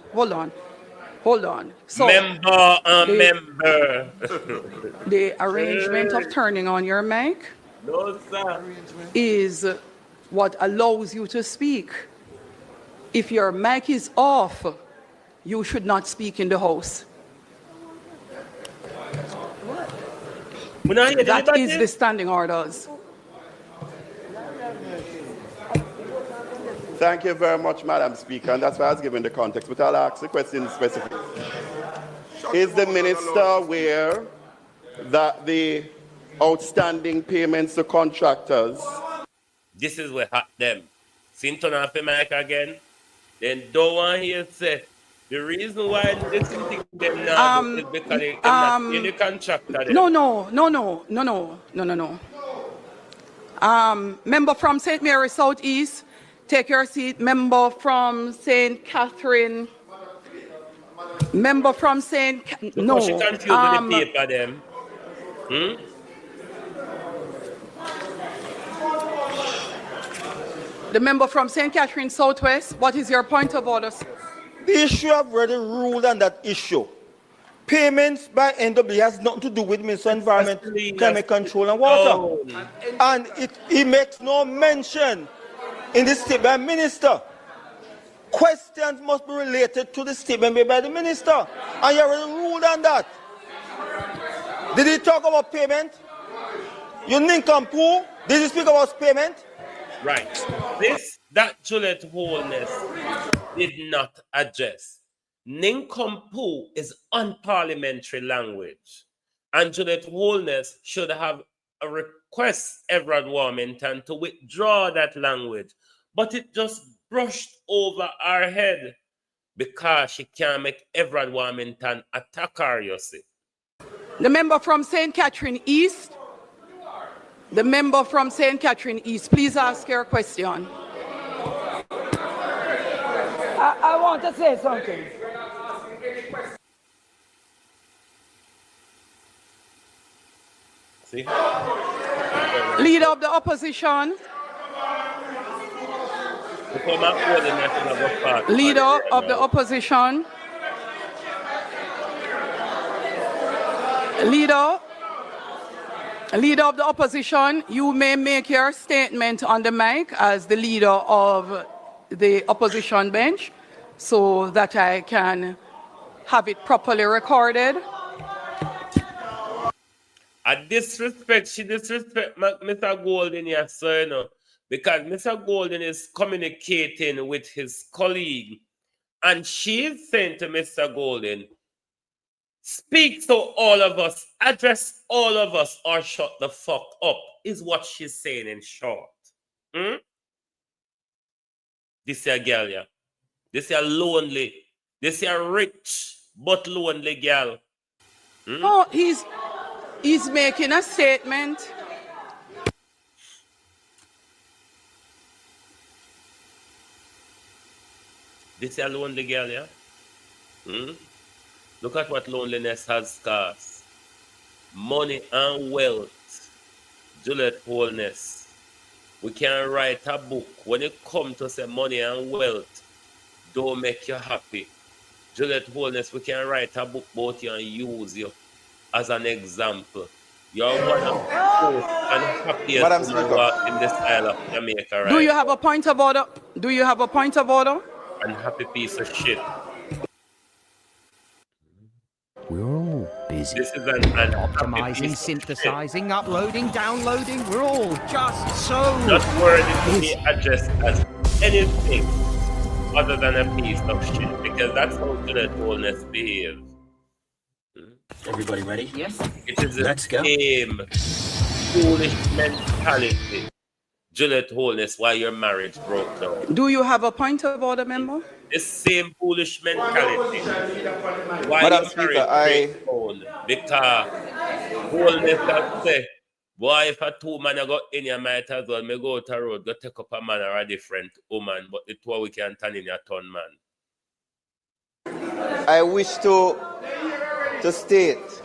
So, member. The arrangement of turning on your mic is what allows you to speak. If your mic is off, you should not speak in the House. That is the standing orders. Thank you very much, Madam Speaker, and that's why I was given the context, but I'll ask the question specifically. Is the minister aware that the outstanding payments to contractors... This is what hot them. Sin turn off the mic again, then don't want to hear say, the reason why this thing them now is because they're not in the contract. No. Member from St. Mary Southeast, take your seat. Member from St. Catherine. Member from St. No. She confused with the paper them. The member from St. Catherine Southwest, what is your point of order? The issue I've already ruled on that issue. Payments by NW has nothing to do with Minister of Environment, Climate Control and Water. And it makes no mention in the statement by minister. Questions must be related to the statement made by the minister. And you already ruled on that. Did he talk about payment? You nincompoop? Did he speak about payment? Right. That Juliet Holness did not address. Nincompoop is unparliamentary language. And Juliet Holness should have a request Everard Warmington to withdraw that language. But it just brushed over our head because she can't make Everard Warmington attack her, you see. The member from St. Catherine East. The member from St. Catherine East, please ask your question. I want to say something. See? Leader of the opposition. Leader of the opposition. Leader of the opposition, you may make your statement on the mic as the leader of the opposition bench so that I can have it properly recorded. She disrespect Mr. Golden, yes, sir, you know, because Mr. Golden is communicating with his colleague and she is saying to Mr. Golden, speak to all of us, address all of us, or shut the fuck up, is what she's saying in short. This is a girl, yeah. This is a lonely, this is a rich but lonely girl. Oh, he's making a statement. This is a lonely girl, yeah. Look at what loneliness has cost. Money and wealth. Juliet Holness. We can write a book. When it comes to say money and wealth, don't make you happy. Juliet Holness, we can write a book about you and use you as an example. You're one of the most unhappiest people in this isle of Jamaica, right? Do you have a point of order? Do you have a point of order? Unhappy piece of shit. We're all busy. This is an optimizing, synthesizing, uploading, downloading. We're all just so not worthy to be addressed as anything other than a piece of shit, because that's how Juliet Holness behaves. Everybody ready? Yes. It is the same foolish mentality, Juliet Holness, why your marriage broke down. Do you have a point of order, member? The same foolish mentality. Why Madam your Speaker, marriage broke down? Because Holness has said, boy, if a two man go in your might as well, me go to road, go take up a man or a different woman, but the two we can turn in your turn, man. I wish to state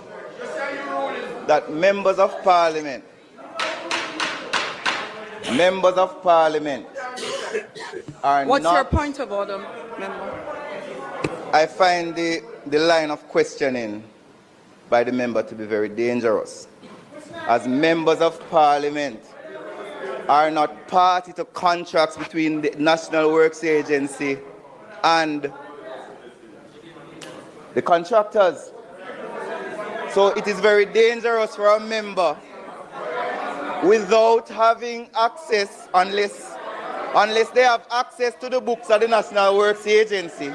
that members of parliament are What's not... your point of order, member? I find the line of questioning by the member to be very dangerous. As members of parliament are not party to contracts between the National Works Agency and the contractors. So it is very dangerous for a member without having access, unless they have access to the books of the National Works Agency,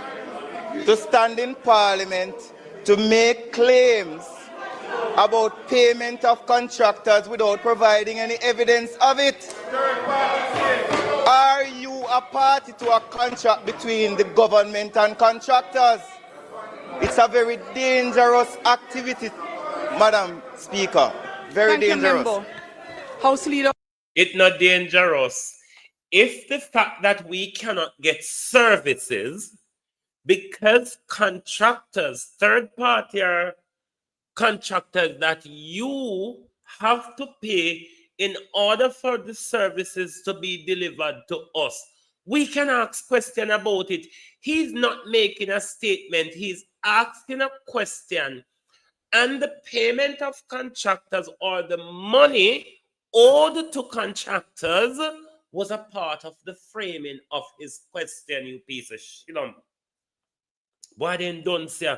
to stand in Parliament to make claims about payment of contractors without providing any evidence of it. Are you a party to a contract between the government and contractors? It's a very dangerous activity, Madam Speaker. Very dangerous. You, House Leader. It's not dangerous. If the fact that we cannot get services because contractors, third party are contractors that you have to pay in order for the services to be delivered to us, we can ask question about it. He's not making a statement. He's asking a question. And the payment of contractors or the money owed to contractors was a part of the framing of his question, you piece of shit. Why didn't done say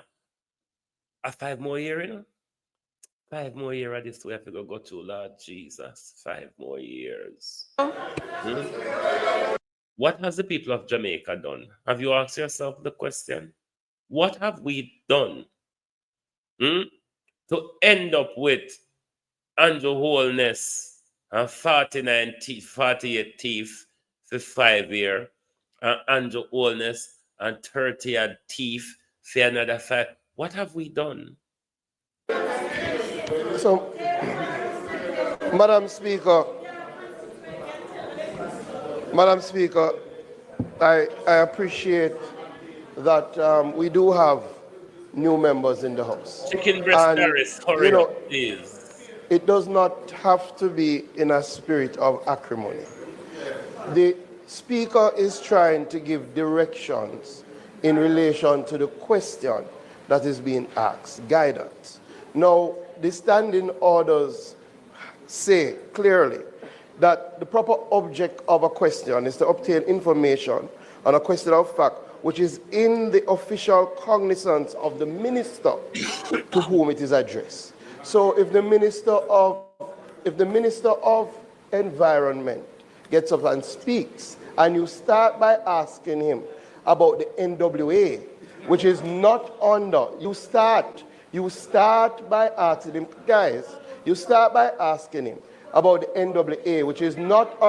a 5 more year, 5 more years of this we have to go to, Lord Jesus. 5 more years. What has the people of Jamaica done? Have you asked yourself the question? What have we done to end up with Andrew Holness and 48 teeth for 5 years, and Andrew Holness and 30 teeth for another 5? What have we done? So, Madam Speaker, I appreciate that we do have new members in the House. Chicken breast Harris, hurry up, please. It does not have to be in a spirit of acrimony. The Speaker is trying to give directions in relation to the question that is being asked, guidance. Now, the standing orders say clearly that the proper object of a question is to obtain information on a question of fact which is in the official cognizance of the minister to whom it is addressed. So if the Minister of Environment gets up and speaks, and you start by asking him about the NWA, which is not under, you start by asking him, guys, you start by asking him about the NWA, which is not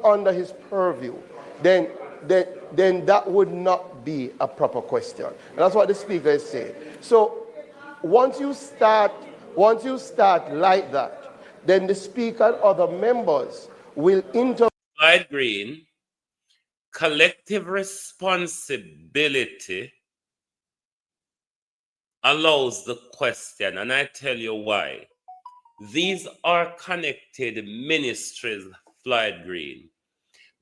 under his purview, then that would not be a proper question. And that's what the Speaker is saying. So once you start like that, then the Speaker and other members will intervene. Slide Green, collective responsibility allows the question, and I tell you why. These are connected ministries, Floyd Green.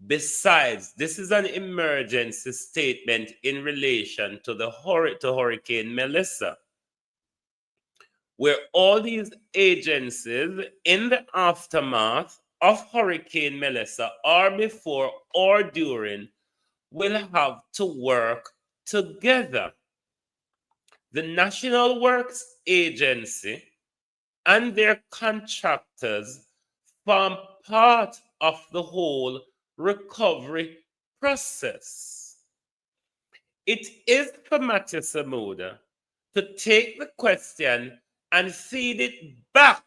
Besides, this is an emergency statement in relation to Hurricane Melissa, where all these agencies in the aftermath of Hurricane Melissa, or before or during, will have to work together. The National Works Agency and their contractors form part of the whole recovery process. It is for Matthew Samuda to take the question and feed it back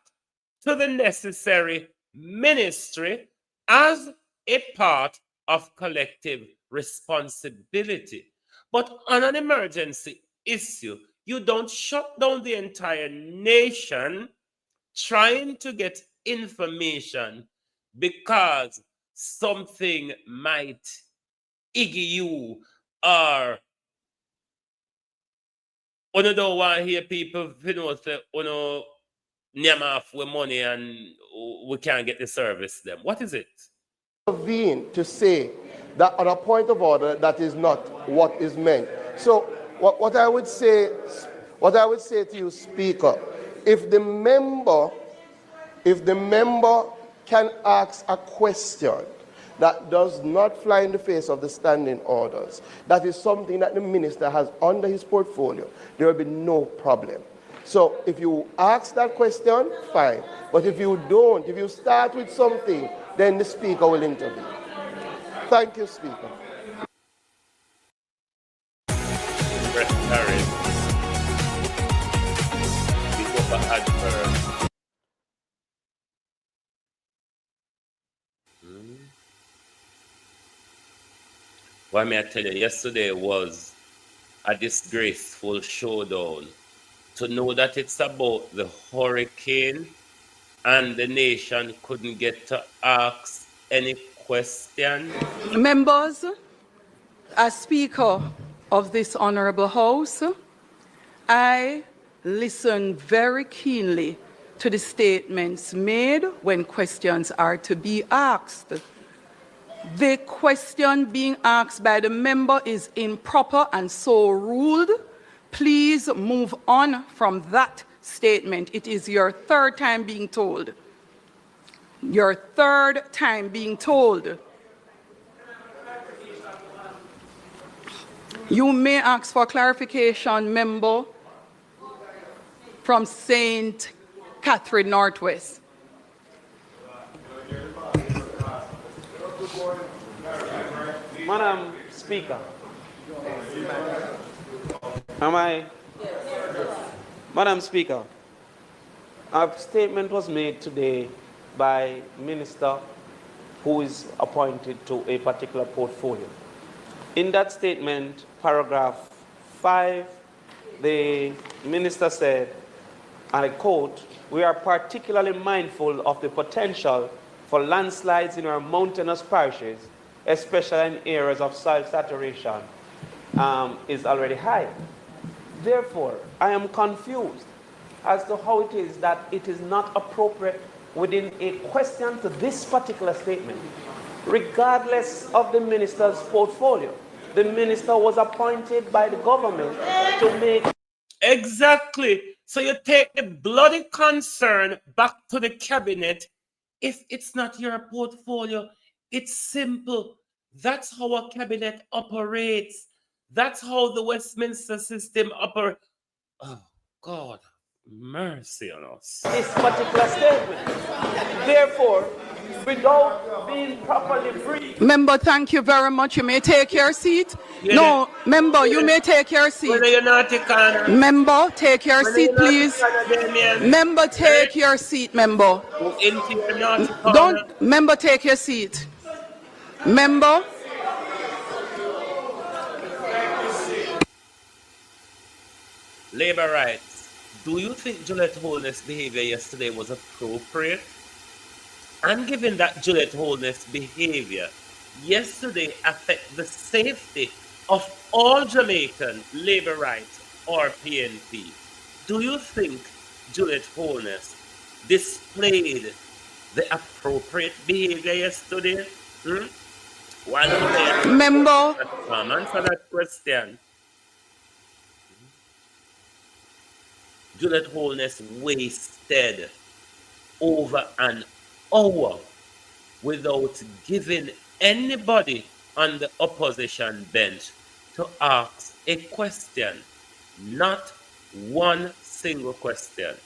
to the necessary ministry as a part of collective responsibility. But on an emergency issue, you don't shut down the entire nation trying to get information because something might iggy you, or you don't want to hear people say, name off with money and we can't get the service them. What is it? Intervene to say that on a point of order that is not what is meant. So what I would say to you, Speaker, if the member can ask a question that does not fly in the face of the standing orders, that is something that the minister has under his portfolio, there will be no problem. So if you ask that question, fine. But if you don't, if you start with something, then the Speaker will intervene. Thank you, Speaker. What may I tell you, yesterday was a disgraceful showdown. To know that it's about the hurricane and the nation couldn't get to ask any question. Members, as Speaker of this Honourable House, I listen very keenly to the statements made when questions are to be asked. The question being asked by the member is improper and so ruled. Please move on from that statement. It is your third time being told. Your third time being told. You may ask for clarification, member from St. Catherine Northwest. Madam Speaker, Madam Speaker, a statement was made today by Minister who is appointed to a particular portfolio. In that statement, paragraph 5, the Minister said, and I quote, "We are particularly mindful of the potential for landslides in our mountainous parishes, especially in areas of soil saturation is already high." Therefore, I am confused as to how it is that it is not appropriate within a question to this particular statement, regardless of the minister's portfolio. The minister was appointed by the government to make... Exactly. So you take the bloody concern back to the cabinet. If it's not your portfolio, it's simple. That's how a cabinet operates. That's how the Westminster system operates. Oh, God, mercy on us. This particular statement. Therefore, without being properly briefed... Member, thank you very much. You may take your seat. No, member, you may take your seat. Member, take your seat, please. Member, take your seat, member. Don't, member, take your seat. Member. Labor rights. Do you think Juliet Holness' behavior yesterday was appropriate? And given that Juliet Holness' behavior yesterday affect the safety of all Jamaican labor rights or PNP, do you think Juliet Holness displayed the appropriate behavior yesterday? Member. Answer that question. Juliet Holness wasted over an hour without giving anybody on the opposition bench to ask a question. Not one single question.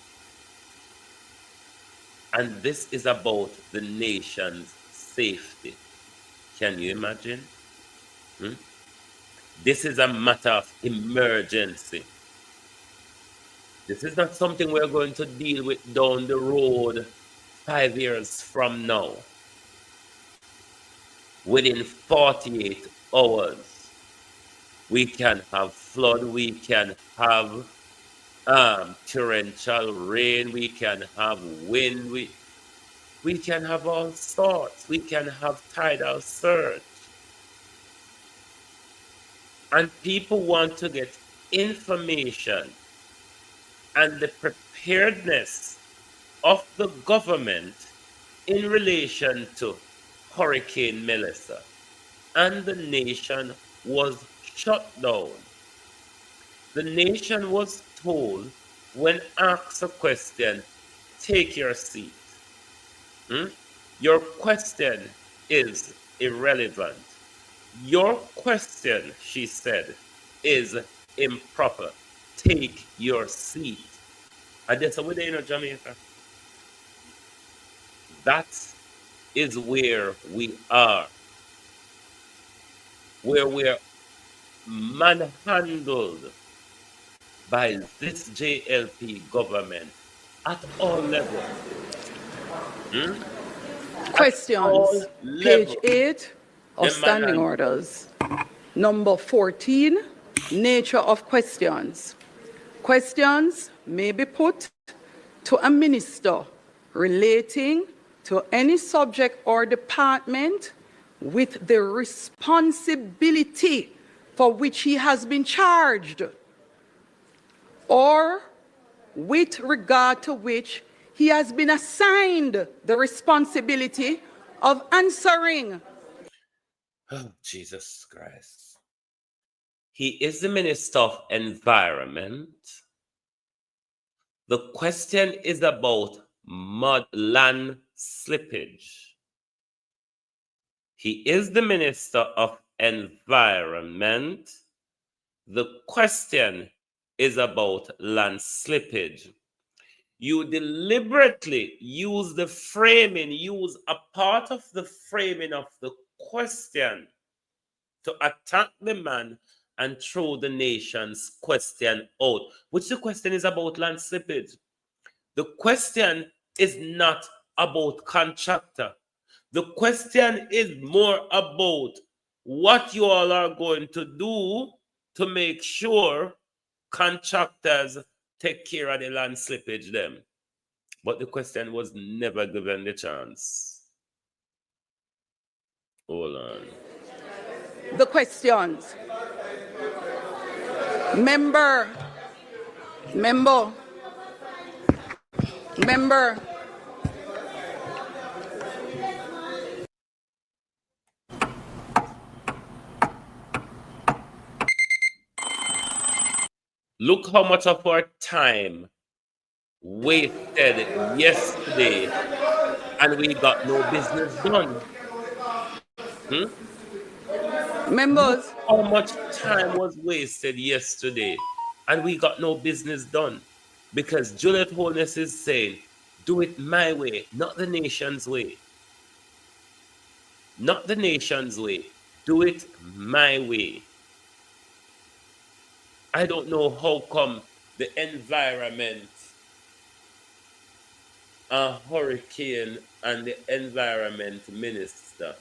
And this is about the nation's safety. Can you imagine? This is a matter of emergency. This is not something we're going to deal with down the road 5 years from now. Within 48 hours, we can have flood, we can have torrential rain, we can have wind, we can have all sorts. We can have tidal surge. And people want to get information and the preparedness of the government in relation to Hurricane Melissa. And the nation was shut down. The nation was told, when asked a question, take your seat. Your question is irrelevant. Your question, she said, is improper. Take your seat. And that's what they know, Jamaica. That is where we are. Where we're manhandled by this JLP government at all levels. Questions. Page 8 of standing orders. Number 14, nature of questions. Questions may be put to a minister relating to any subject or department with the responsibility for which he has been charged, or with regard to which he has been assigned the responsibility of answering. Oh, Jesus Christ. He is the Minister of Environment. The question is about land slippage. He is the Minister of Environment. The question is about land slippage. You deliberately use the framing, use a part of the framing of the question to attack the man and throw the nation's question out, which the question is about land slippage. The question is not about contractor. The question is more about what you all are going to do to make sure contractors take care of the land slippage them. But the question was never given the chance. Hold on. The questions. Member. Look how much of our time wasted yesterday and we got no business done. Members. Look how much time was wasted yesterday and we got no business done because Juliet Holness is saying, do it my way, not the nation's way. Not the nation's way. Do it my way. I don't know how come the environment, a hurricane and the environment minister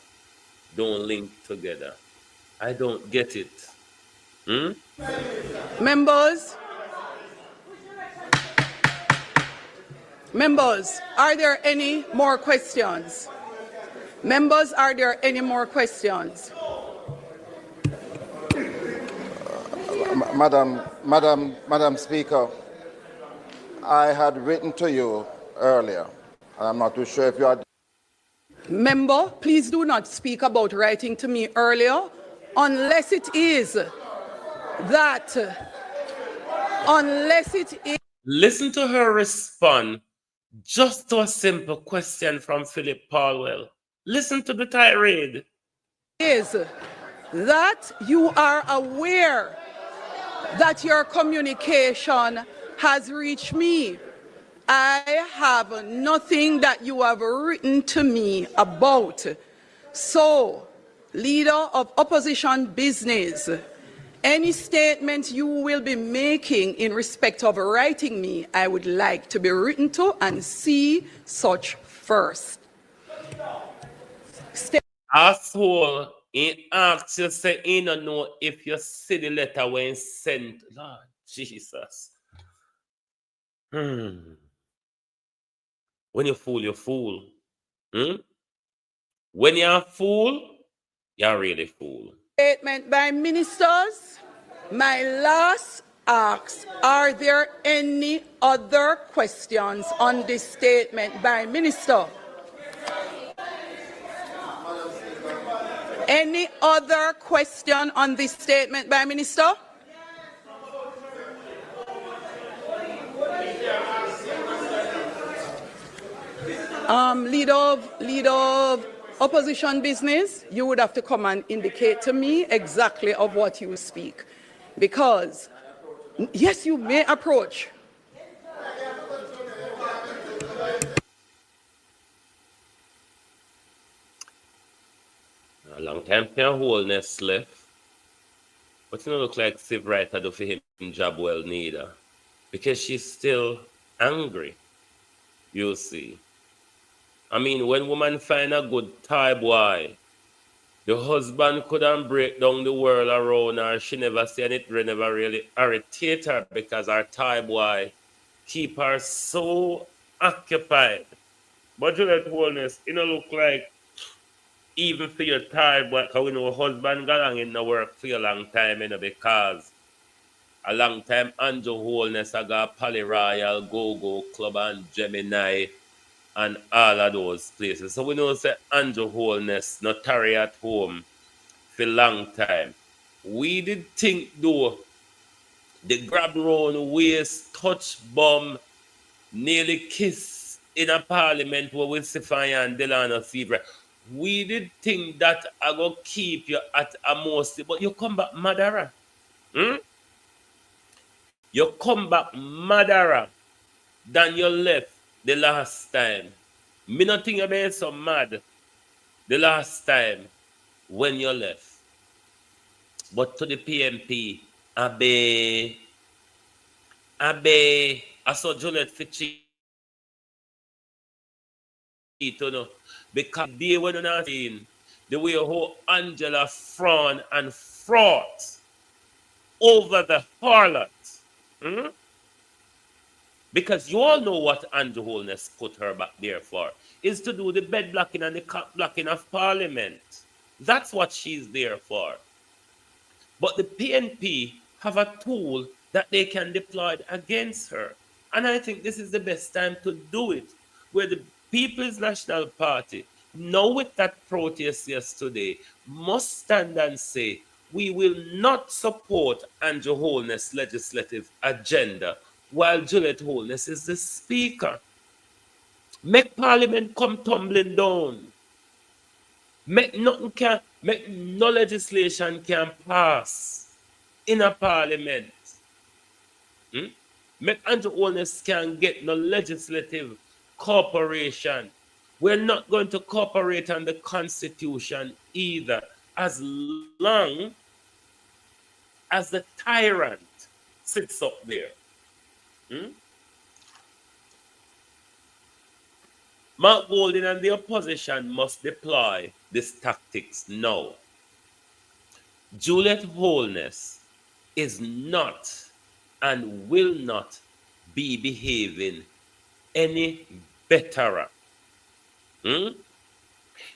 don't link together. I don't get it. Members, are there any more questions? Members, are there any more questions? Madam Speaker, I had written to you earlier, and I'm not too sure if you are... Member, please do not speak about writing to me earlier, unless it is that, Listen to her respond just to a simple question from Philip Palwell. Listen to the tirade. Is that you are aware that your communication has reached me. I have nothing that you have written to me about. So, leader of opposition business, any statement you will be making in respect of writing me, I would like to be written to and see such first. Asshole, he asks you, say, he don't know if you see the letter when sent. Lord Jesus. When you fool, you fool. When you're a fool, you're really fool. Statement by ministers. My last ask, are there any other questions on this statement by minister? Any other question on this statement by minister? Leader of opposition business, you would have to come and indicate to me exactly of what you speak. Because, yes, you may approach. A long time for wholeness left. But it don't look like Civ Writer do for him job well neither. Because she's still angry. You'll see. I mean, when woman find a good Thai boy, the husband couldn't break down the world around her. She never see and it never really irritate her because her Thai boy keep her so occupied. But Juliet Wholeness, it don't look like even for your Thai boy, because we know husband got along in the work for a long time, because a long time Andrew Wholeness I got Poly Royal, Go-Go Club and Gemini and all of those places. So we know say Andrew Wholeness not tarry at home for a long time. We did think though the grab round waist, touch bum, nearly kiss in a parliament where we see fire and Delano Fever. We did think that I go keep you at a most, but you come back madara. You come back madara than you left the last time. Me not think you been so mad the last time when you left. But to the PNP, I saw Juliet Fitchie, you know, because they were not seeing the way how Angela frown and fraught over the harlot. Because you all know what Andrew Holness put her back there for, is to do the bed blocking and the cop blocking of Parliament. That's what she's there for. But the PNP have a tool that they can deploy against her. And I think this is the best time to do it, where the People's National Party, now with that protest yesterday, must stand and say, we will not support Andrew Holness' legislative agenda while Juliet Holness is the Speaker. Make Parliament come tumbling down. Make no legislation can pass in a Parliament. Make Andrew Holness can get no legislative cooperation. We're not going to cooperate on the Constitution either, as long as the tyrant sits up there. Mark Golding and the opposition must deploy these tactics now. Juliet Holness is not and will not be behaving any better.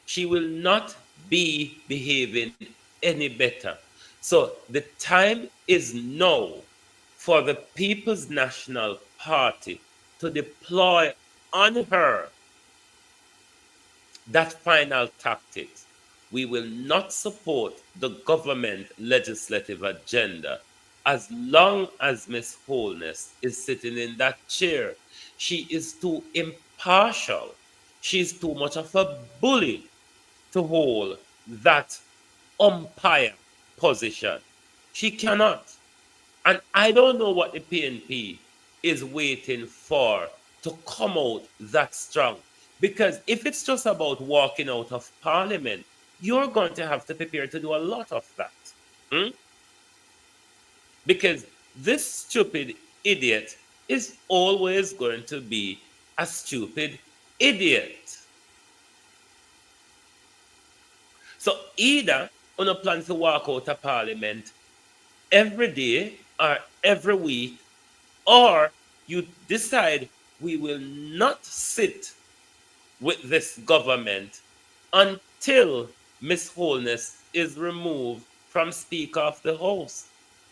She will not be behaving any better. So the time is now for the People's National Party to deploy on her that final tactics. We will not support the government legislative agenda as long as Miss Holness is sitting in that chair. She is too impartial. She's too much of a bully to hold that umpire position. She cannot. And I don't know what the PNP is waiting for to come out that strong. Because if it's just about walking out of Parliament, you're going to have to prepare to do a lot of that. Because this stupid idiot is always going to be a stupid idiot. So either on a plan to walk out of Parliament every day or every week, or you decide we will not sit with this government until Miss Holness is removed from Speaker of the House.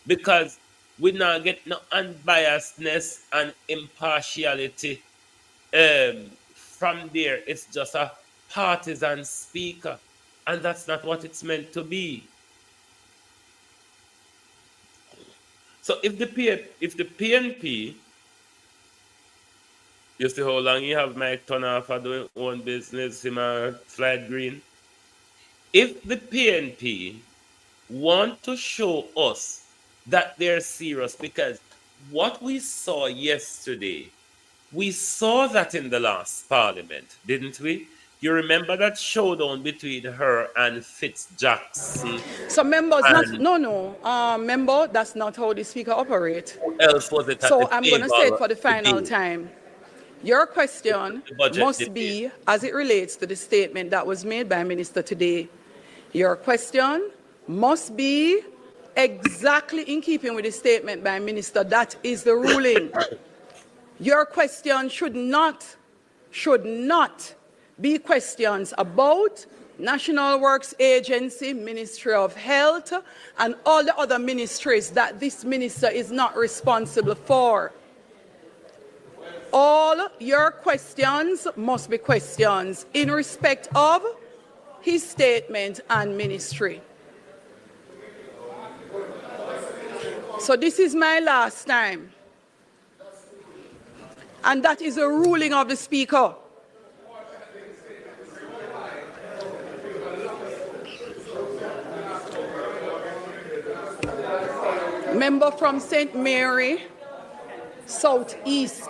Because we now get no unbiasedness and impartiality from there. It's just a partisan speaker. And that's not what it's meant to be. So if the PNP, you see how long you have Mike Turner for doing own business, him and Floyd Green. If the PNP want to show us that they're serious, because what we saw yesterday, we saw that in the last Parliament, didn't we? You remember that showdown between her and Fitz-Jackson? So members, member, that's not how the Speaker operates. Who else was it at So the I'm going to say it for the final debate? time. Your question must debate. be, as it relates to the statement that was made by Minister today, your question must be exactly in keeping with the statement by Minister. That is the ruling. Your question should not be questions about National Works Agency, Ministry of Health, and all the other ministries that this minister is not responsible for. All your questions must be questions in respect of his statement and ministry. So this is my last time. And that is a ruling of the Speaker. Member from St. Mary, Southeast.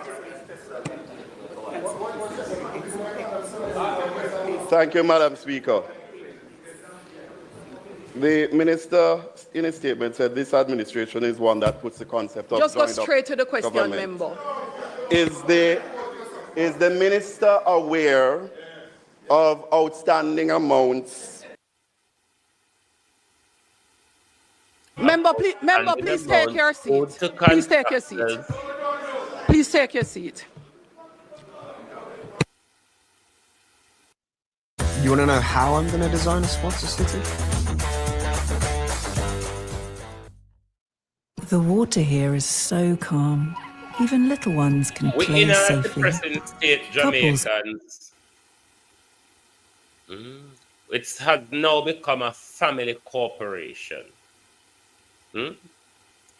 Thank you, Madam Speaker. The minister, in his statement, said this administration is one that puts the concept of just go joined-up straight to the question, government. member. Is the minister aware of outstanding amounts? Member, please take your seat. Please take your seat. Please take your seat. You want to know how I'm going to design a sponsor city? The water here is so calm. Even little ones can play in a safely. depressing state, Jamaicans. It has now become a family corporation.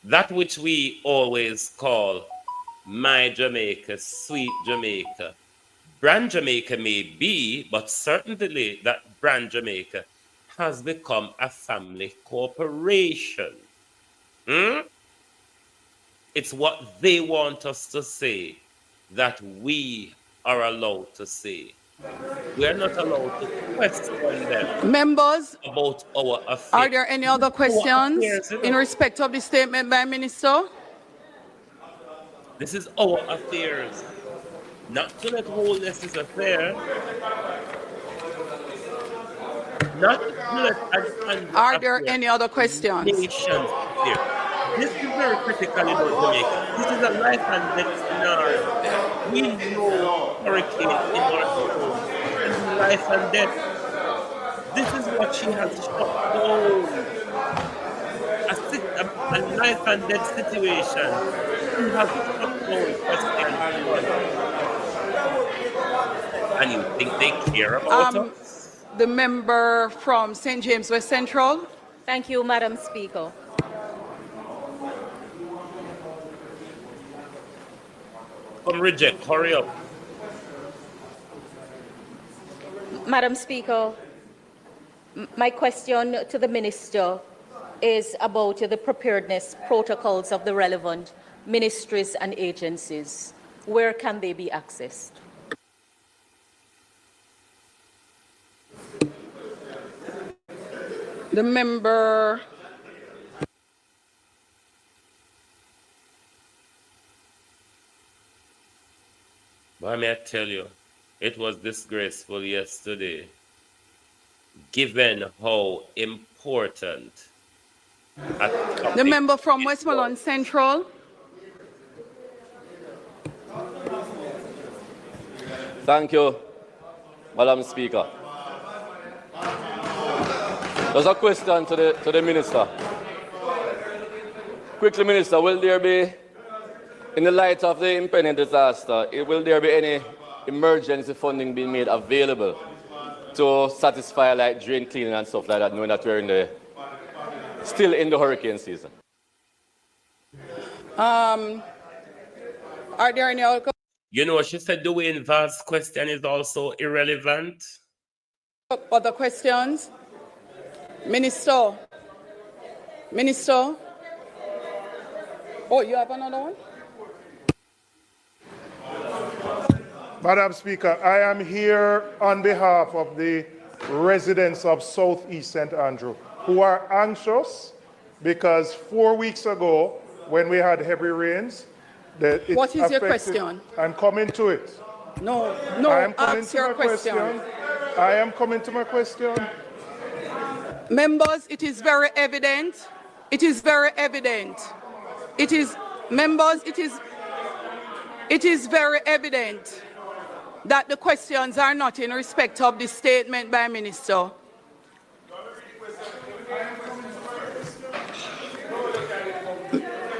That which we always call my Jamaica, sweet Jamaica. Brand Jamaica may be, but certainly that Brand Jamaica has become a family corporation. It's what they want us to say that we are allowed to say. We are not allowed to question them. Members, about our affairs. Are there any other questions in respect of the statement by Minister? This is our affairs. Not to let Holiness's affair. Not to let Are there any other questions? Nations here. This is very critical in Jamaica. This is a life and death scenario. We know hurricane in our home. And life and death. This is what she has shut down. A life and death situation. She has shut down question. And you think they care about us? The member from St. James West Central. Thank you, Madam Speaker. Come reject, hurry up. Madam Speaker, my question to the Minister is about the preparedness protocols of the relevant ministries and agencies. Where can they be accessed? The member But may I tell you, it was disgraceful yesterday, given how important the member from Westmoreland Central. Thank you, Madam Speaker. There's a question to the Minister. Quickly, Minister, will there be, in the light of the impending disaster, will there be any emergency funding being made available to satisfy like drain cleaning and stuff like that, knowing that we're still in the hurricane season? Are there any other? You know, she said the way Val's question is also irrelevant. Other questions? Minister. Oh, you have another one? Madam Speaker, I am here on behalf of the residents of Southeast St. Andrew who are anxious because 4 weeks ago, when we had heavy rains, what is your question? I'm coming to it. No, I am coming ask to your my question. I am coming to my question. Members, it is very evident. It is very evident. It is, members, it is very evident that the questions are not in respect of the statement by Minister.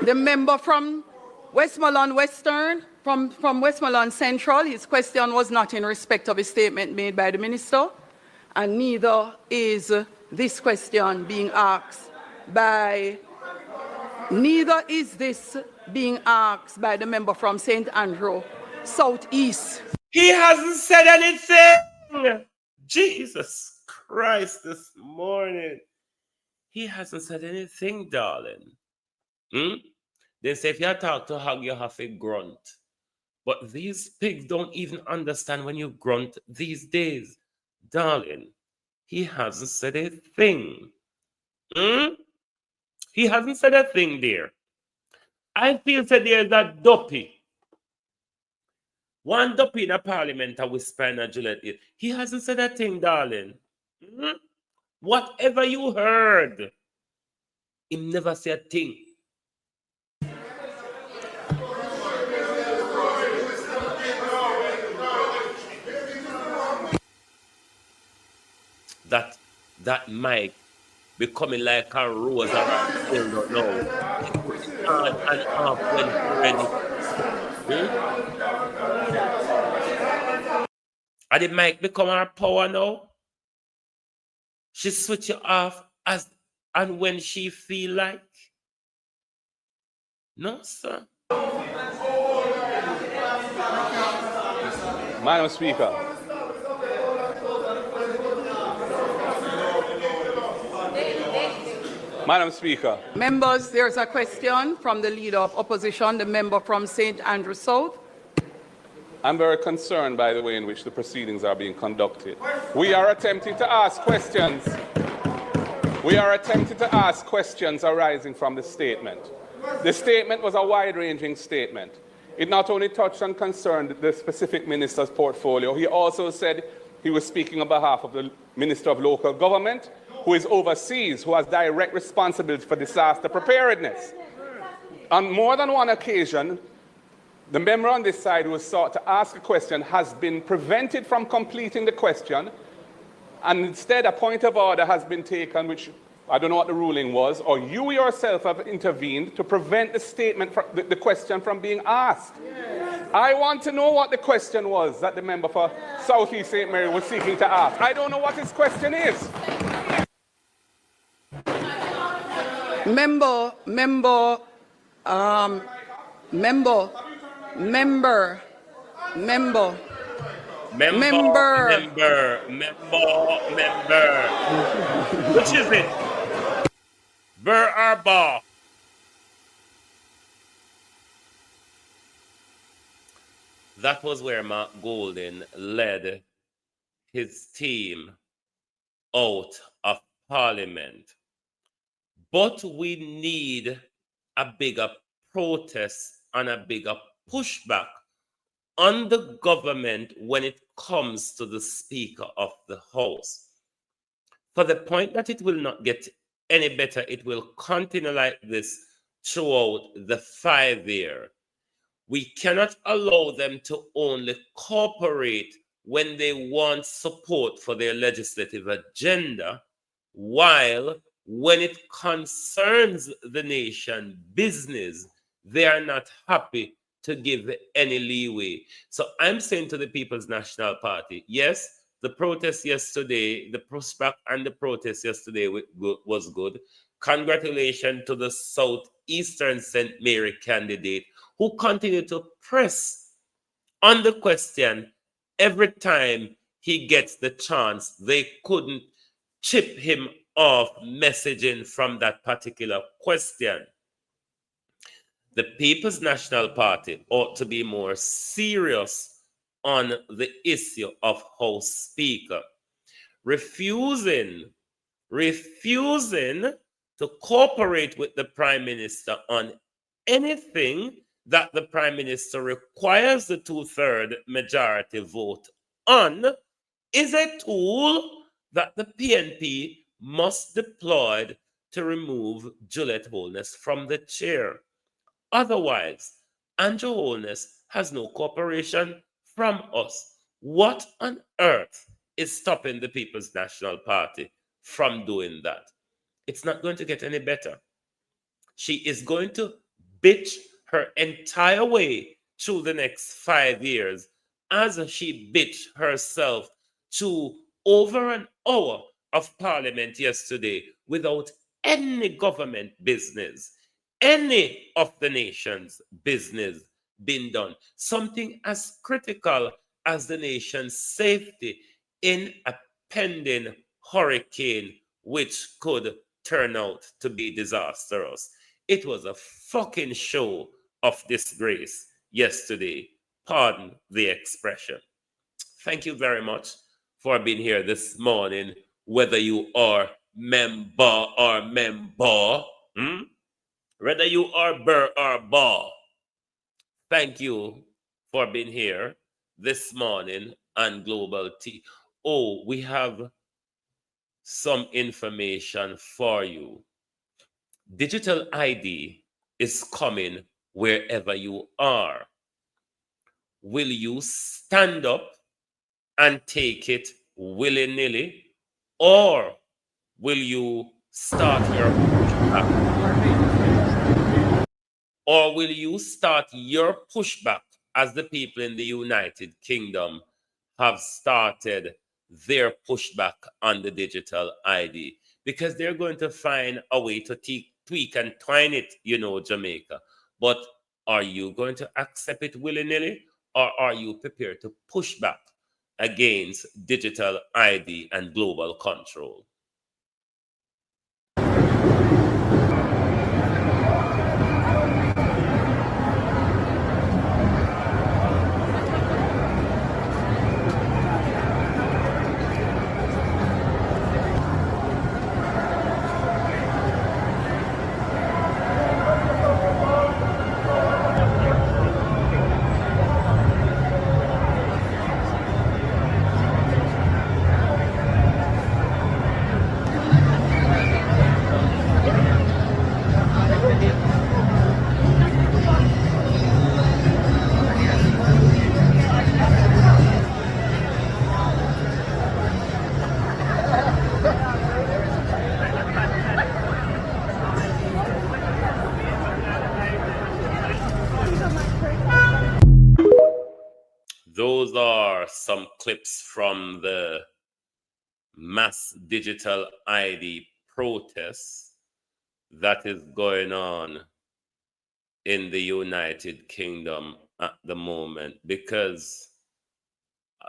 The member from Westmoreland Western, from Westmoreland Central, his question was not in respect of a statement made by the Minister, and neither is this question being asked by, neither is this being asked by the member from St. Andrew Southeast. He hasn't said anything. Jesus Christ, this morning. He hasn't said anything, darling. They say if you talk to hog, you have to grunt. But these pigs don't even understand when you grunt these days. Darling, he hasn't said a thing. He hasn't said a thing there. I feel that there's a duppy. One duppy in a parliament a whisper in a Gillette ear. He hasn't said a thing, darling. Whatever you heard, he never said a thing. That mic becoming like a rose around the don't know. It's on and off when ready. And the mic become her power now. She switch it off as and when she feel like. No, sir. Madam Speaker. Madam Speaker. Members, there's a question from the Leader of Opposition, the member from St. Andrew South. I'm very concerned by the way in which the proceedings are being conducted. We are attempting to ask questions. We are attempting to ask questions arising from the statement. The statement was a wide-ranging statement. It not only touched and concerned the specific minister's portfolio, he also said he was speaking on behalf of the Minister of Local Government, who is overseas, who has direct responsibility for disaster preparedness. On more than one occasion, the member on this side who was sought to ask a question has been prevented from completing the question, and instead a point of order has been taken, which I don't know what the ruling was, or you yourself have intervened to prevent the statement, the question from being asked. I want to know what the question was that the member for South East St. Mary was seeking to ask. I don't know what his question is. Member, Which is it? Burr or Bar? That was where Mark Golden led his team out of Parliament. But we need a bigger protest and a bigger pushback on the government when it comes to the Speaker of the House. For the point that it will not get any better, it will continue like this throughout the 5 year. We cannot allow them to only cooperate when they want support for their legislative agenda, while when it concerns the nation business, they are not happy to give any leeway. So I'm saying to the People's National Party, yes, the protest yesterday, the pushback and the protest yesterday was good. Congratulations to the Southeastern St. Mary candidate who continued to press on the question every time he gets the chance. They couldn't chip him off messaging from that particular question. The People's National Party ought to be more serious on the issue of House Speaker. Refusing to cooperate with the Prime Minister on anything that the Prime Minister requires the 2/3 majority vote on is a tool that the PNP must deploy to remove Juliet Holness from the chair. Otherwise, Andrew Holness has no cooperation from us. What on earth is stopping the People's National Party from doing that? It's not going to get any better. She is going to bitch her entire way through the next 5 years, as she bitched herself through over an hour of Parliament yesterday without any government business, any of the nation's business been done. Something as critical as the nation's safety in a pending hurricane, which could turn out to be disastrous. It was a fucking show of disgrace yesterday. Pardon the expression. Thank you very much for being here this morning, whether you are member or member, whether you are burr or bar. Thank you for being here this morning on Global T. Oh, we have some information for you. Digital ID is coming wherever you are. Will you stand up and take it willy-nilly, or will you start your pushback? Or will you start your pushback as the people in the United Kingdom have started their pushback on the digital ID? Because they're going to find a way to tweak and twine it, Jamaica. But are you going to accept it willy-nilly, or are you prepared to push back against digital ID and global control? Those are some clips from the mass digital ID protests that is going on in the United Kingdom at the moment. Because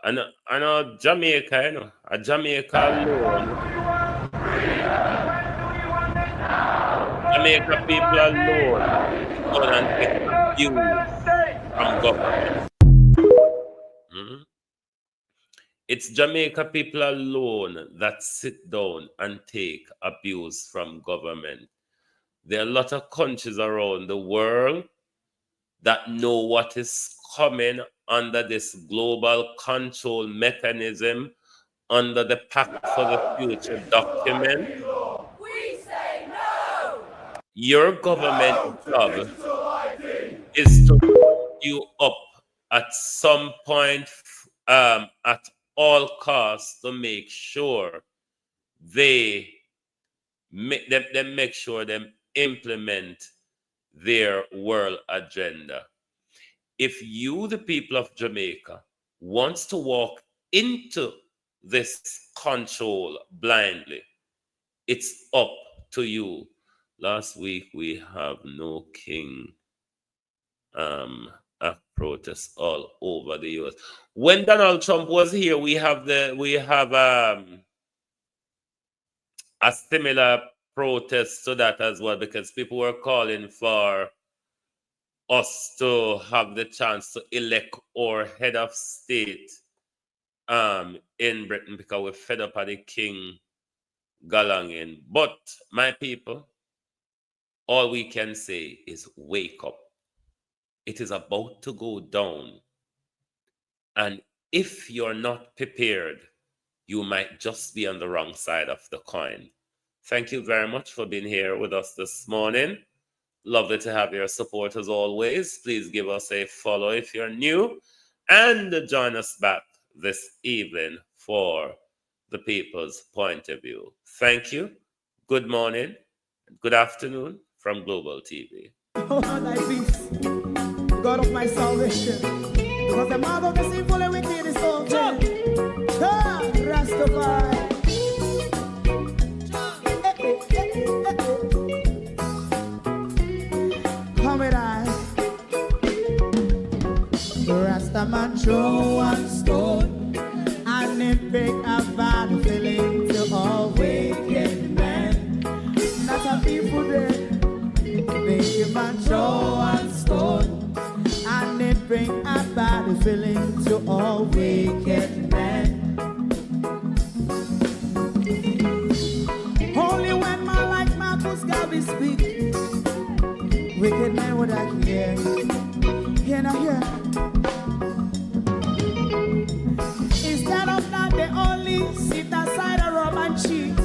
I know Jamaica, Jamaica alone, Jamaica people alone go and get abused from government. It's Jamaica people alone that sit down and take abuse from government. There are a lot of countries around the world that know what is coming under this global control mechanism, under the Pact for the Future document. We say no! Your government job is to put you up at some point at all costs to make sure they make sure them implement their world agenda. If you, the people of Jamaica, wants to walk into this control blindly, it's up to you. Last week we have no king protests all over the US. When Donald Trump was here, we have a similar protest to that as well, because people were calling for us to have the chance to elect our head of state in Britain, because we're fed up of the king galanging. But my people, all we can say is wake up. It is about to go down. And if you're not prepared, you might just be on the wrong side of the coin. Thank you very much for being here with us this morning. Lovely to have your support as always. Please give us a follow if you're new, and join us back this evening for the People's Point of View. Thank you. Good morning. Good afternoon from Global TV. Oh, thy peace, God of my salvation, because the mouth of the sinful and wicked is open. Rastafari. Come with us. fulfilling to all wicked men. Only when man like Marcus Garvey speak, wicked men would I hear. Hear not hear. Instead of that, they only sit aside a rub and cheat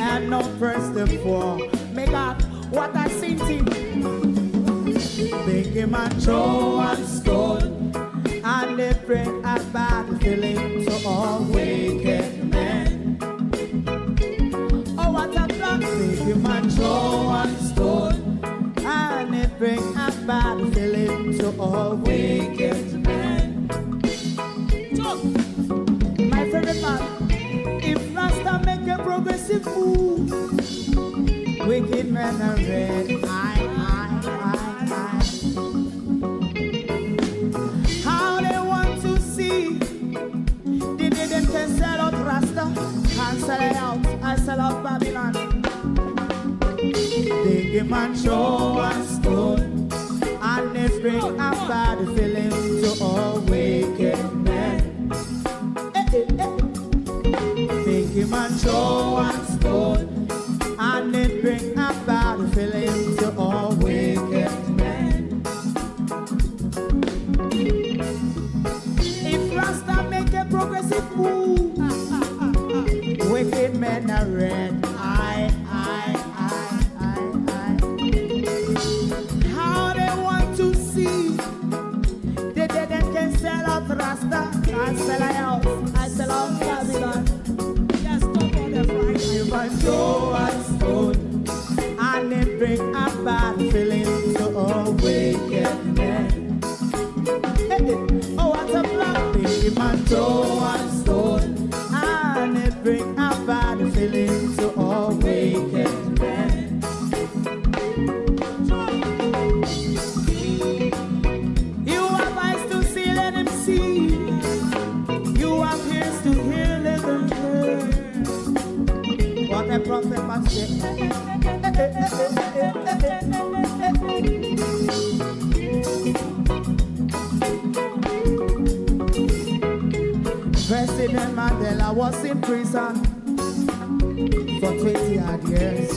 and not press the poor. Make up what I seen to. Make him a throw and stone, and they bring a bad feeling to all wicked men. Oh, what a plan! Make him a throw and stone, and they bring a bad feeling to all wicked men. So, my favorite man, if Rasta make a progressive move, wicked men are red. How they want to see the day them can sell out Rasta and sell it out and sell out Babylon. They give man show and stone, and they bring a bad feeling to all wicked men. They give man show and stone, and they bring a bad feeling to all wicked men. If Rasta make a progressive move, wicked men are red. How they want to see the dead can sell out Rasta and sell out and sell out Babylon. Just stop on the Friday. You must show and stone, and they bring a bad feeling to all wicked men. Oh, what a plan! They man throw and stone, and they bring a bad feeling to all wicked men. You have eyes to see, let him see. You have ears to hear, let them hear. What a prophet must say. President Mandela was in prison for 20 odd years.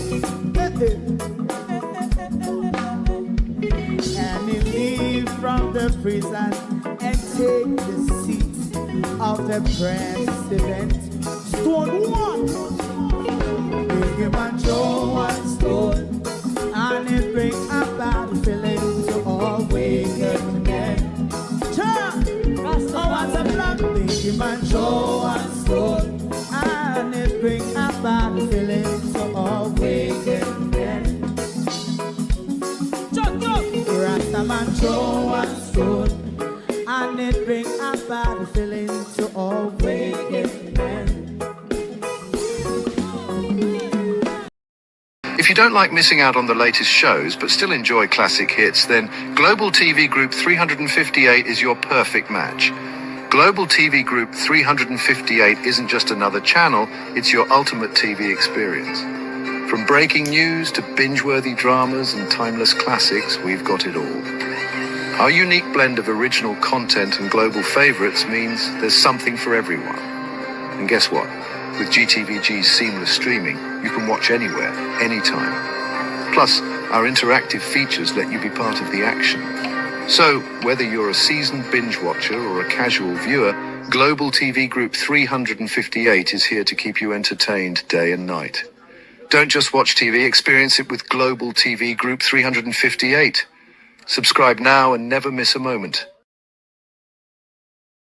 And he leave from the prison and take the seat of the president. Stone one. Big him and throw and stone, and it bring a bad feeling to all wicked men. Oh, what's a black? Big him and throw and stone, and it bring a bad feeling to all wicked men. Rasta man throw and stone, and it bring a bad feeling to all wicked men. If you don't like missing out on the latest shows but still enjoy classic hits, then Global TV Group 358 is your perfect match. Global TV Group 358 isn't just another channel, it's your ultimate TV experience. From breaking news to binge-worthy dramas and timeless classics, we've got it all. Our unique blend of original content and global favorites means there's something for everyone. And guess what? With GTVG's seamless streaming, you can watch anywhere, anytime. Plus, our interactive features let you be part of the action. So, whether you're a seasoned binge watcher or a casual viewer, Global TV Group 358 is here to keep you entertained day and night. Don't just watch TV, experience it with Global TV Group 358. Subscribe now and never miss a moment.